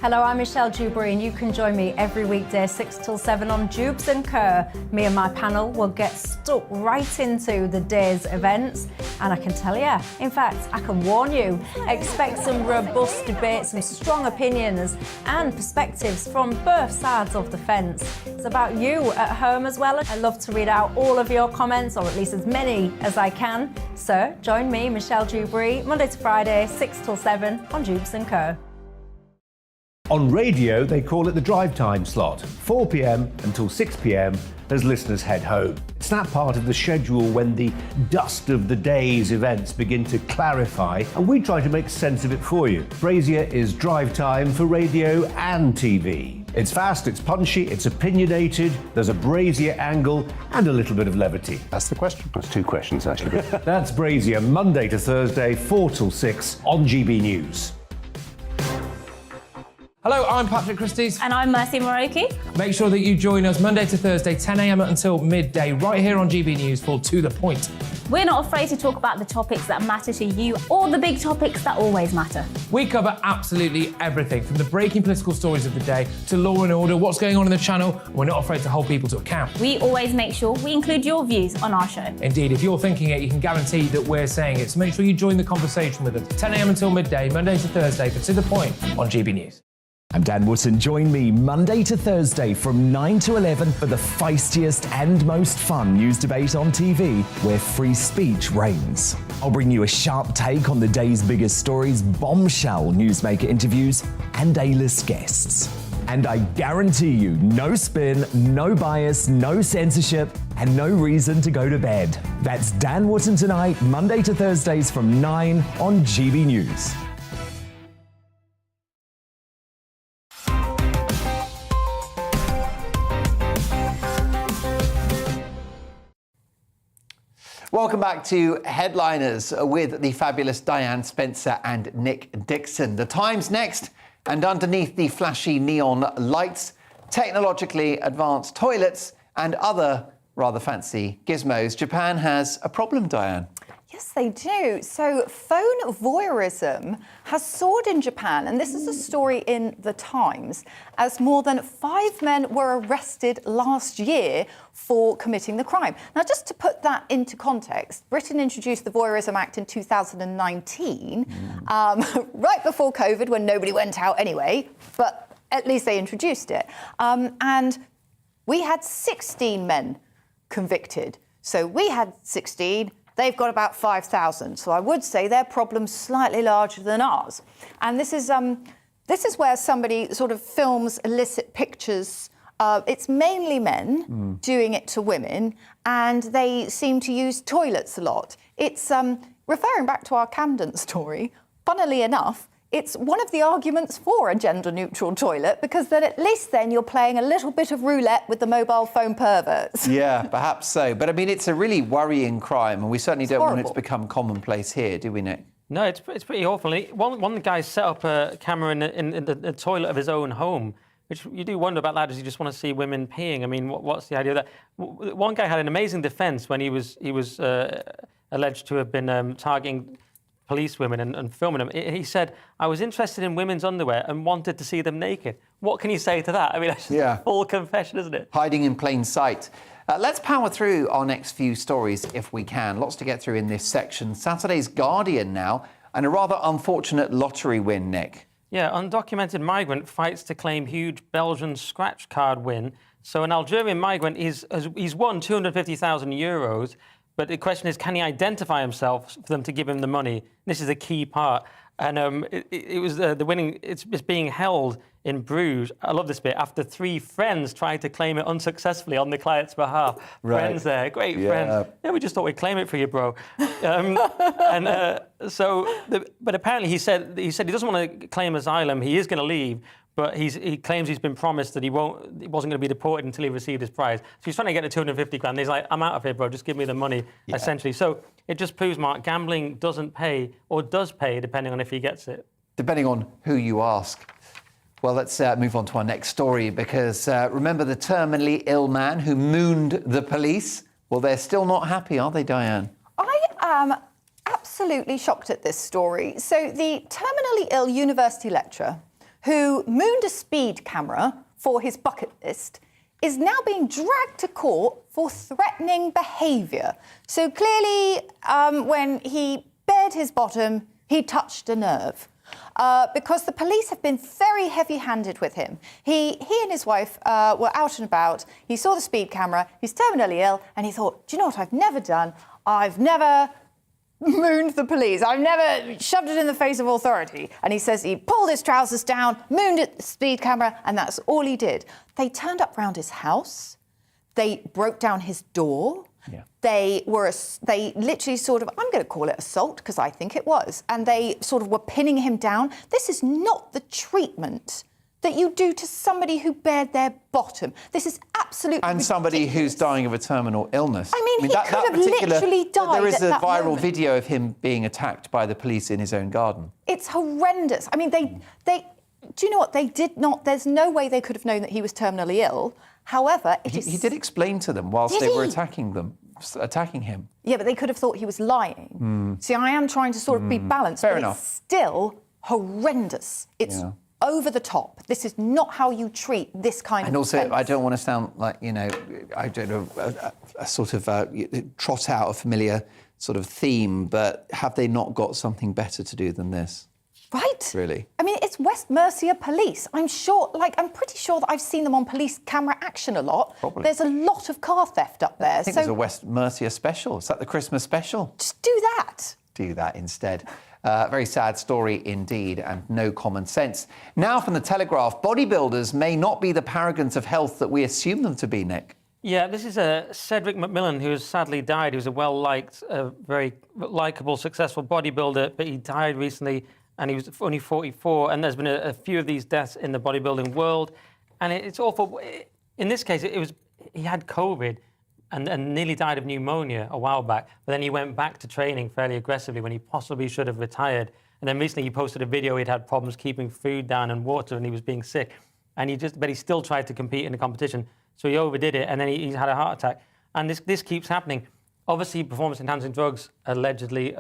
Hello, I'm Michelle Dewberry, and you can join me every weekday 6 till 7 on Jubes and Kerr. Me and my panel will get stuck right into the day's events, and I can tell you, in fact, I can warn you, expect some robust debates, some strong opinions and perspectives from both sides of the fence. It's about you at home as well. I love to read out all of your comments, or at least as many as I can. So join me, Michelle Dewberry, Monday to Friday, 6 till 7 on Jubes and Kerr. On radio, they call it the drive time slot, 4 p.m. until 6 p.m. as listeners head home. It's that part of the schedule when the dust of the day's events begin to clarify, and we try to make sense of it for you. Brazier is drive time for radio and TV. It's fast, it's punchy, it's opinionated, there's a Brazier angle, and a little bit of levity. That's the question. That's two questions, actually. That's Brazier, Monday to Thursday, 4 till 6 on GB News. Hello, I'm Patrick Christie's. And I'm Mercy Moroki. Make sure that you join us Monday to Thursday, 10 a.m. until midday, right here on GB News for To The Point. We're not afraid to talk about the topics that matter to you or the big topics that always matter. We cover absolutely everything, from the breaking political stories of the day to law and order, what's going on in the channel. We're not afraid to hold people to account. We always make sure we include your views on our show. Indeed, if you're thinking it, you can guarantee that we're saying it. So make sure you join the conversation with us, 10 a.m. until midday, Monday to Thursday for To The Point on GB News. I'm Dan Wootton. Join me Monday to Thursday from 9 to 11 for the feistiest and most fun news debate on TV, where free speech reigns. I'll bring you a sharp take on the day's biggest stories, bombshell newsmaker interviews, and A-list guests. And I guarantee you, no spin, no bias, no censorship, and no reason to go to bed. That's Dan Wootton tonight, Monday to Thursdays from 9 on GB News. Welcome back to Headliners with the fabulous Diane Spencer and Nick Dixon. The Times next, and underneath the flashy neon lights, technologically advanced toilets and other rather fancy gizmos. Japan has a problem, Diane. Yes, they do. So phone voyeurism has soared in Japan, and this is a story in The Times, as more than 5 men were arrested last year for committing the crime. Now, just to put that into context, Britain introduced the Voyeurism Act in 2019, right before COVID, when nobody went out anyway, but at least they introduced it. And we had 16 men convicted. So we had 16. They've got about 5,000. So I would say their problem's slightly larger than ours. And this is where somebody sort of films illicit pictures. It's mainly men doing it to women, and they seem to use toilets a lot. It's referring back to our Camden story. Funnily enough, it's one of the arguments for a gender-neutral toilet, because then at least then you're playing a little bit of roulette with the mobile phone perverts. Yeah, perhaps so. But I mean, it's a really worrying crime, and we certainly don't want it to become commonplace here, do we, Nick? No, it's pretty awful. One guy set up a camera in the toilet of his own home, which you do wonder about that. Does he just want to see women peeing? I mean, what's the idea of that? One guy had an amazing defence when he was alleged to have been targeting police women and filming them. He said, I was interested in women's underwear and wanted to see them naked. What can you say to that? I mean, that's a full confession, isn't it? Hiding in plain sight. Let's power through our next few stories if we can. Lots to get through in this section. Saturday's Guardian now, and a rather unfortunate lottery win, Nick. Yeah, undocumented migrant fights to claim huge Belgian scratch card win. So an Algerian migrant, he's won €250,000. But the question is, can he identify himself for them to give him the money? This is a key part. And it was the winning, it's being held in Bruges. I love this bit. After 3 friends tried to claim it unsuccessfully on the client's behalf. Right. Friends there, great friends. Yeah, we just thought we'd claim it for you, bro. But apparently he said he doesn't want to claim asylum. He is going to leave. But he claims he's been promised that he wasn't going to be deported until he received his prize. So he's trying to get the 250 grand. He's like, I'm out of here, bro. Just give me the money, essentially. So it just proves, Mark, gambling doesn't pay, or does pay, depending on if he gets it. Depending on who you ask. Well, let's move on to our next story, because remember the terminally ill man who mooned the police? Well, they're still not happy, are they, Diane? I am absolutely shocked at this story. So the terminally ill university lecturer who mooned a speed camera for his bucket list is now being dragged to court for threatening behaviour. So clearly, when he bared his bottom, he touched a nerve. Because the police have been very heavy-handed with him. He and his wife were out and about. He saw the speed camera. He's terminally ill, and he thought, do you know what I've never done? I've never mooned the police. I've never shoved it in the face of authority. And he says he pulled his trousers down, mooned at the speed camera, and that's all he did. They turned up round his house. They broke down his door. Yeah. They literally sort of, I'm going to call it assault because I think it was, and they sort of were pinning him down. This is not the treatment that you do to somebody who bared their bottom. This is absolutely And somebody ridiculous. who's dying of a terminal illness. I mean, he could have literally died There is at a that viral moment. video of him being attacked by the police in his own garden. It's horrendous. I mean, they do you know what? They did not, there's no way they could have known that he was terminally ill. However, He did explain to them whilst Did they were he? attacking him. Yeah, but they could have thought he was lying. See, I am trying to sort of be balanced, Fair but enough. it's still horrendous. It's over the top. This is not how you treat this kind And of also, offence. I don't want to sound like, I don't know, a sort of trot out a familiar sort of theme, but have they not got something better to do than this? Right? Really? I mean, it's West Mercia Police. I'm pretty sure that I've seen them on police camera action a lot. Probably. There's a lot of car theft up there. I think there's a West Mercia special. Is that the Christmas special? Just do that. Do that instead. Very sad story indeed, and no common sense. Now from the Telegraph, bodybuilders may not be the paragons of health that we assume them to be, Nick. Yeah, this is Cedric McMillan, who has sadly died. He was a well-liked, very likeable, successful bodybuilder, but he died recently, and he was only 44. And there's been a few of these deaths in the bodybuilding world, and it's awful. In this case, he had COVID and nearly died of pneumonia a while back, but then he went back to training fairly aggressively when he possibly should have retired. And then recently he posted a video. He'd had problems keeping food down and water, and he was being sick, and but he still tried to compete in the competition. So he overdid it, and then he had a heart attack. And this keeps happening. Obviously, performance-enhancing drugs allegedly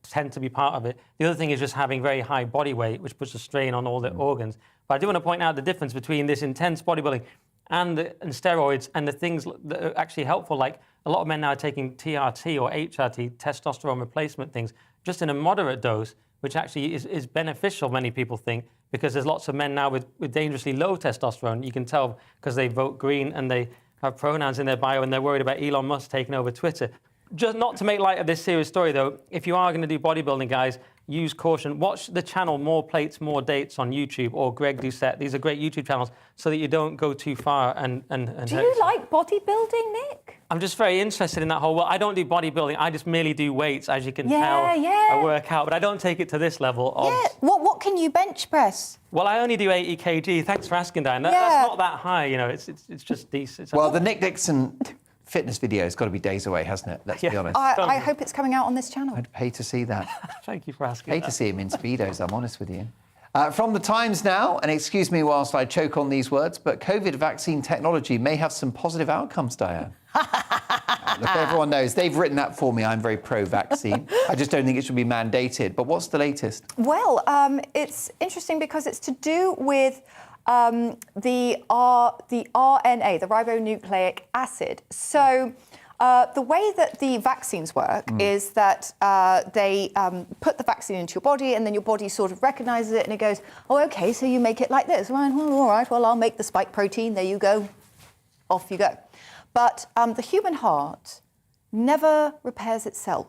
tend to be part of it. The other thing is just having very high body weight, which puts a strain on all the organs. But I do want to point out the difference between this intense bodybuilding and steroids and the things that are actually helpful. Like a lot of men now are taking TRT or HRT, testosterone replacement things, just in a moderate dose, which actually is beneficial, many people think, because there's lots of men now with dangerously low testosterone. You can tell because they vote green and they have pronouns in their bio and they're worried about Elon Musk taking over Twitter. Just not to make light of this serious story, though, if you are going to do bodybuilding, guys, use caution. Watch the channel More Plates, More Dates on YouTube, or Greg Doucette. These are great YouTube channels, so that you don't go too far and Do you like bodybuilding, Nick? I'm just very interested in that whole... Well, I don't do bodybuilding. I just merely do weights, as you can tell. Yeah. I work out, but I don't take it to this level of... Yeah. What can you bench press? Well, I only do 80 kg. Thanks for asking, Diane. That's not that high, It's just decent. Well, the Nick Dixon fitness video has got to be days away, hasn't it? Let's be honest. I hope it's coming out on this channel. I'd pay to see that. Thank you for asking. Pay to see him in Speedos, I'm honest with you. From the Times now, and excuse me whilst I choke on these words, but COVID vaccine technology may have some positive outcomes, Diane. Look, everyone knows. They've written that for me. I'm very pro-vaccine. I just don't think it should be mandated. But what's the latest? Well, it's interesting because it's to do with the RNA, the ribonucleic acid. So the way that the vaccines work is that they put the vaccine into your body, and then your body sort of recognises it, and it goes, oh, OK, so you make it like this. Well, all right, well, I'll make the spike protein. There you go. Off you go. But the human heart never repairs itself.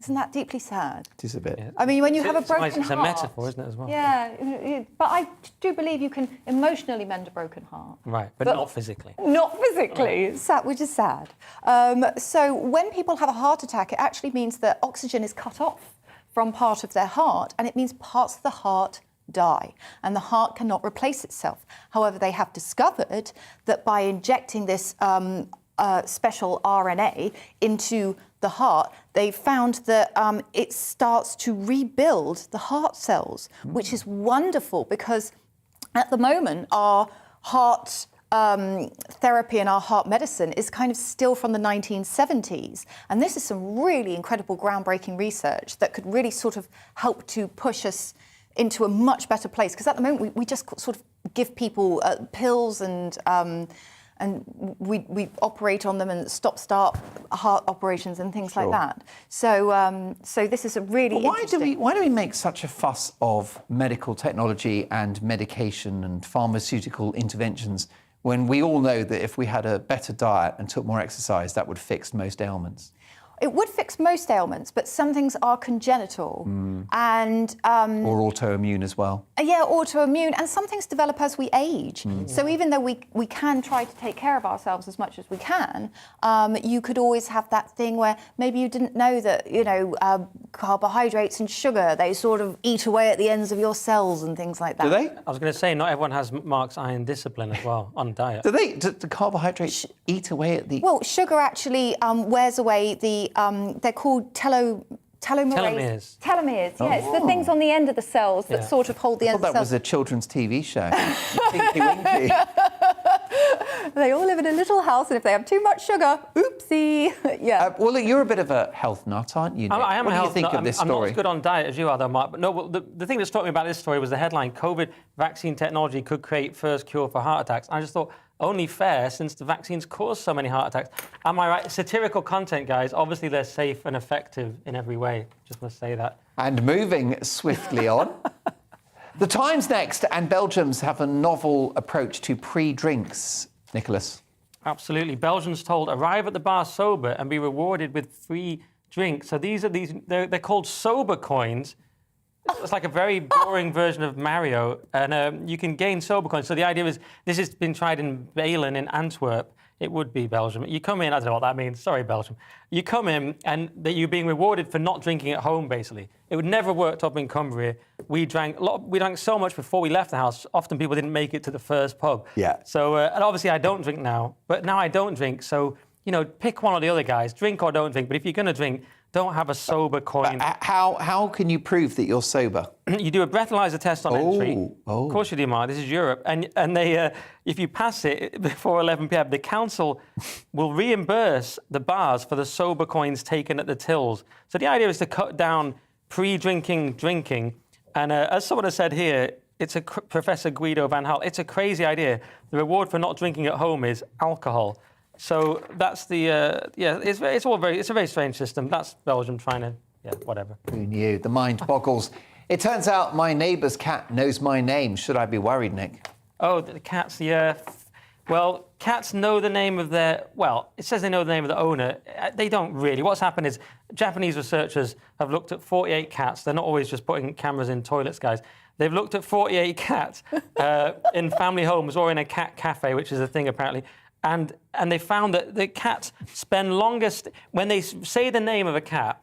Isn't that deeply sad? It is a bit. Yeah. I mean, when you have a broken heart... It's a metaphor, isn't it, as well? Yeah, but I do believe you can emotionally mend a broken heart. Right, but not physically. Not physically, sad, which is sad. So when people have a heart attack, it actually means that oxygen is cut off from part of their heart, and it means parts of the heart die, and the heart cannot replace itself. However, they have discovered that by injecting this special RNA into the heart, they found that it starts to rebuild the heart cells, which is wonderful because at the moment our heart therapy and our heart medicine is kind of still from the 1970s. And this is some really incredible groundbreaking research that could really sort of help to push us into a much better place. Because at the moment we just sort of give people pills and we operate on them and stop-start heart operations and things like that. So so this is a really interesting... Why do we make such a fuss of medical technology and medication and pharmaceutical interventions when we all know that if we had a better diet and took more exercise, that would fix most ailments? it would fix most ailments, but some things are congenital and or autoimmune as well. yeah, autoimmune, and some things develop as we age. So even though we can try to take care of ourselves as much as we can, you could always have that thing where maybe you didn't know that, you know, carbohydrates and sugar, they sort of eat away at the ends of your cells and things like that. Do they? I was going to say, not everyone has Mark's iron discipline as well on diet. Do the carbohydrates eat away at the... Well, sugar actually wears away the, they're called telomerase. Telomeres, yeah. It's the things on the end of the cells that sort of hold the end of the cells. that was a children's TV show. Tinky Winky. They all live in a little house, and if they have too much sugar, oopsie. Yeah. Well, look, you're a bit of a health nut, aren't you, Nick? I am what a do health you think nut. of this I'm story? not as good on diet as you are, though, Mark. But no, well, the thing that struck me about this story was the headline: COVID vaccine technology could create first cure for heart attacks. I just thought, only fair, since the vaccines cause so many heart attacks. Am I right? Satirical content, guys. Obviously, they're safe and effective in every way. Just must say that. And moving swiftly on. The Times next, and Belgians have a novel approach to pre-drinks. Nicholas. Absolutely. Belgians told arrive at the bar sober and be rewarded with free drinks. So they're called sober coins. It's like a very boring version of Mario, and you can gain sober coins. So the idea is, this has been tried in Dolan in Antwerp. It would be Belgium. You come in, I don't know what that means. Sorry, Belgium. You come in, and you're being rewarded for not drinking at home, basically. It would never worked up in Cumbria. We drank so much before we left the house. Often people didn't make it to the first pub. Yeah. So, and obviously I don't drink now, but now I don't drink. So, you know, pick one of the other guys. Drink or don't drink. But if you're going to drink, don't have a sober coin. How can you prove that you're sober? You do a breathalyzer test on entry. Oh. Of course you do, Mark. This is Europe. And they, if you pass it before 11 p.m., the council will reimburse the bars for the sober coins taken at the tills. So the idea is to cut down pre-drinking drinking. And as someone has said here, it's Professor Guido van Hal, it's a crazy idea. The reward for not drinking at home is alcohol. So that's the, it's a very strange system. That's Belgium trying to, whatever. Who knew? The mind boggles. It turns out my neighbour's cat knows my name. Should I be worried, Nick? Oh, the cats, yeah. Well, cats know the name of their... Well, it says they know the name of the owner. They don't really. What's happened is Japanese researchers have looked at 48 cats. They're not always just putting cameras in toilets, guys. They've looked at 48 cats in family homes or in a cat cafe, which is a thing, apparently. And they found that the cats spend longest... When they say the name of a cat,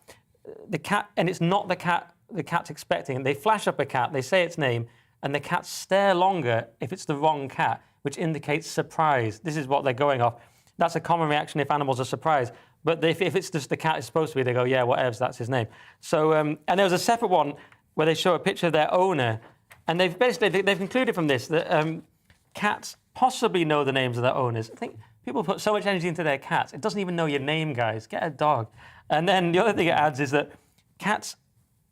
and it's not the cat's expecting, they flash up a cat, they say its name, and the cats stare longer if it's the wrong cat, which indicates surprise. This is what they're going off. That's a common reaction if animals are surprised. But if it's just the cat is supposed to be, they go, yeah, whatever, that's his name. So, and there was a separate one where they show a picture of their owner, and they've concluded from this that cats possibly know the names of their owners. I think people put so much energy into their cats, it doesn't even know your name, guys. Get a dog. And then the other thing it adds is that cats,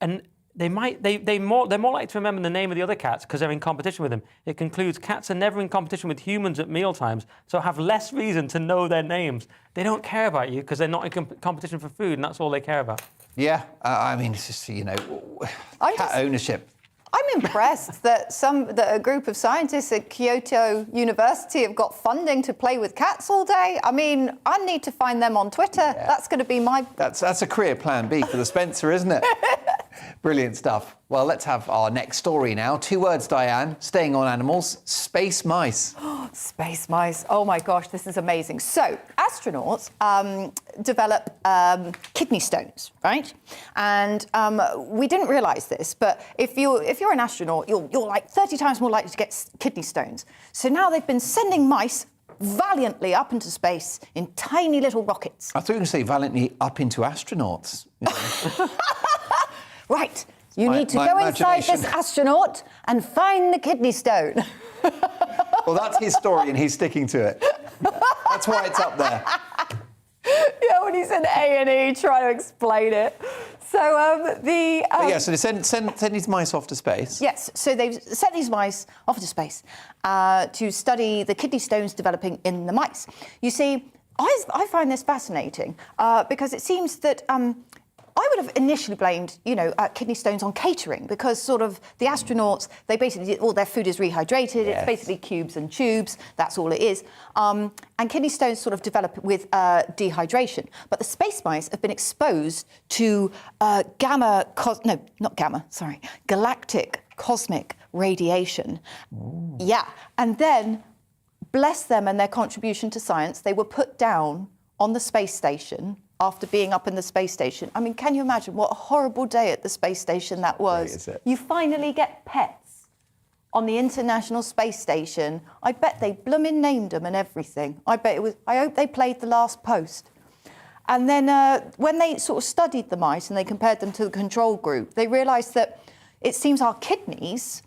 and they're more likely to remember the name of the other cats because they're in competition with them. It concludes cats are never in competition with humans at mealtimes, so have less reason to know their names. They don't care about you because they're not in competition for food, and that's all they care about. Yeah, I mean, it's just, cat ownership. I'm impressed that a group of scientists at Kyoto University have got funding to play with cats all day. I mean, I need to find them on Twitter. Yeah. That's going to be my... That's a career plan B for the Spencer, isn't it? Brilliant stuff. Well, let's have our next story now. 2 words, Diane, staying on animals. Space mice. Space mice. Oh, my gosh, this is amazing. So, astronauts develop kidney stones, right? And we didn't realise this, but if you're an astronaut, you're like 30 times more likely to get kidney stones. So now they've been sending mice valiantly up into space in tiny little rockets. I thought you were going to say valiantly up into astronauts. Right. You need to go inside this astronaut and find the kidney stone. Well, that's his story and he's sticking to it. That's why it's up there. Yeah, when he's in A&E trying to explain it. So so they send these mice off to space. Yes, so they've sent these mice off to space to study the kidney stones developing in the mice. You see, I find this fascinating because it seems that I would have initially blamed, kidney stones on catering, because sort of the astronauts, they basically, all their food is rehydrated. Yes. It's basically cubes and tubes. That's all it is. And kidney stones sort of develop with dehydration. But the space mice have been exposed to galactic cosmic radiation. Ooh. Yeah. And then, bless them and their contribution to science, they were put down on the space station after being up in the space station. I mean, can you imagine what a horrible day at the space station that was? Great, is it? You finally get pets on the International Space Station. I bet they bloomin' named them and everything. I hope they played The Last Post. And then when they sort of studied the mice and they compared them to the control group, they realised that it seems our kidneys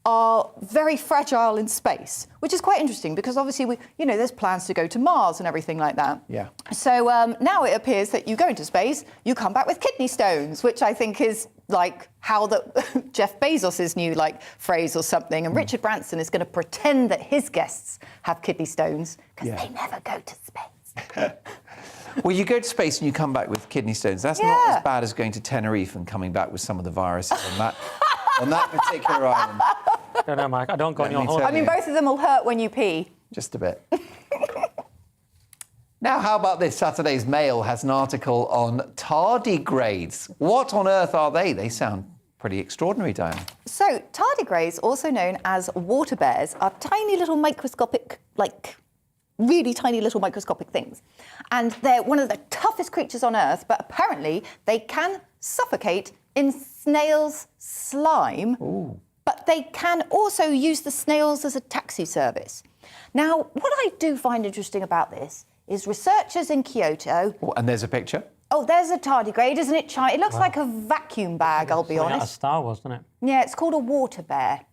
are very fragile in space, which is quite interesting because obviously there's plans to go to Mars and everything like that. Yeah. So now it appears that you go into space, you come back with kidney stones, which I think is like how Jeff Bezos' new phrase or something. And Richard Branson is going to pretend that his guests have kidney stones because they never go to space. Well, you go to space and you come back with kidney stones. That's not as bad as going to Tenerife and coming back with some of the viruses on that particular island. I don't know, Mike. I don't go on your holiday. I mean, both of them will hurt when you pee. Just a bit. Now, how about this? Saturday's Mail has an article on tardigrades. What on earth are they? They sound pretty extraordinary, Diane. So, tardigrades, also known as water bears, are tiny little microscopic, really tiny little microscopic things. And they're one of the toughest creatures on Earth, but apparently they can suffocate in snails' slime. Ooh. But they can also use the snails as a taxi service. Now, what I do find interesting about this is researchers in Kyoto... Oh, and there's a picture. Oh, there's a tardigrade, isn't it? It looks like a vacuum bag, I'll be honest. Out of Star Wars, doesn't it? Yeah, it's called a water bear.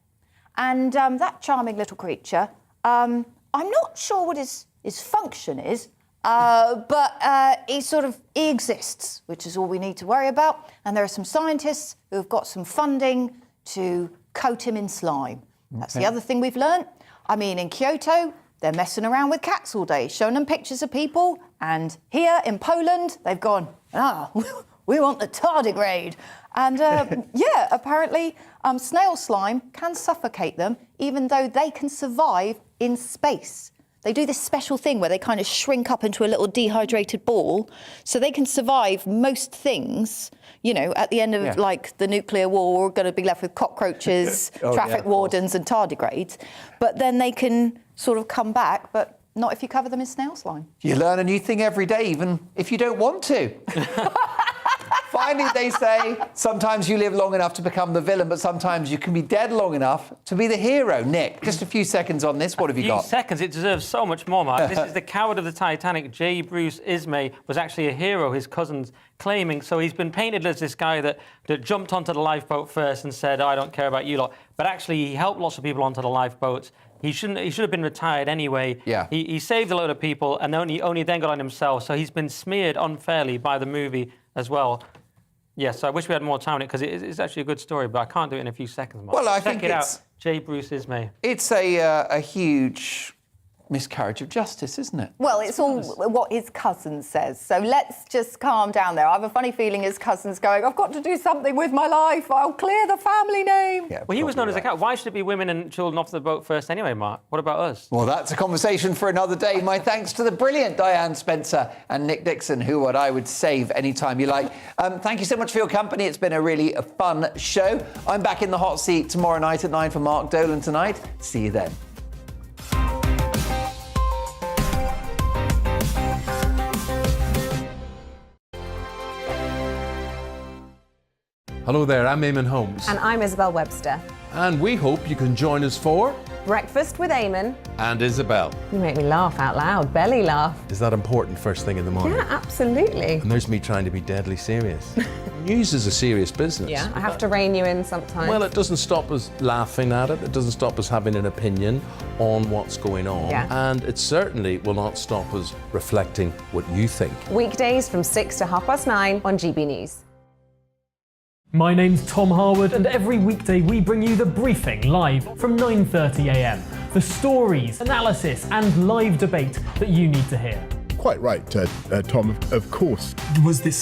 And that charming little creature, I'm not sure what his function is, but he exists, which is all we need to worry about. And there are some scientists who have got some funding to coat him in slime. That's the other thing we've learnt. I mean, in Kyoto, they're messing around with cats all day, showing them pictures of people. And here in Poland, they've gone, we want the tardigrade. And apparently snail slime can suffocate them, even though they can survive in space. They do this special thing where they kind of shrink up into a little dehydrated ball, so they can survive most things. At the end of the nuclear war, we're going to be left with cockroaches, traffic wardens, and tardigrades. But then they can sort of come back, but not if you cover them in snail slime. You learn a new thing every day, even if you don't want to. Finally, they say, sometimes you live long enough to become the villain, but sometimes you can be dead long enough to be the hero. Nick, just a few seconds on this. What have you got? A few seconds. It deserves so much more, Mark. This is the coward of the Titanic. J. Bruce Ismay was actually a hero, his cousin's claiming. So he's been painted as this guy that jumped onto the lifeboat first and said, I don't care about you lot. But actually, he helped lots of people onto the lifeboats. He should have been retired anyway. Yeah. He saved a load of people and only then got on himself. So he's been smeared unfairly by the movie as well. Yes, I wish we had more time on it because it's actually a good story, but I can't do it in a few seconds, Mark. Well, I Check think it out. J. Bruce Ismay. It's a huge miscarriage of justice, isn't it? Well, it's all what his cousin says. So let's just calm down there. I have a funny feeling his cousin's going, I've got to do something with my life. I'll clear the family name. Yeah, well, he was known as a coward. Why should it be women and children off the boat first anyway, Mark? What about us? Well, that's a conversation for another day. My thanks to the brilliant Diane Spencer and Nick Dixon, who I would save anytime you like. Thank you so much for your company. It's been a really fun show. I'm back in the hot seat tomorrow night at 9 for Mark Dolan tonight. See you then. Hello there, I'm Eamon Holmes. And I'm Isabel Webster. And we hope you can join us for Breakfast with Eamon. And Isabel. You make me laugh out loud, belly laugh. Is that important first thing in the morning? Yeah, absolutely. And there's me trying to be deadly serious. News is a serious business. Yeah, I have to rein you in sometimes. Well, it doesn't stop us laughing at it. It doesn't stop us having an opinion on what's going on. Yeah. And it certainly will not stop us reflecting what you think. Weekdays from 6 to 9:30 on GBNews. My name's Tom Harwood, and every weekday we bring you The Briefing live from 9:30 a.m. The stories, analysis and live debate that you need to hear. Quite right, Tom, of course. Was this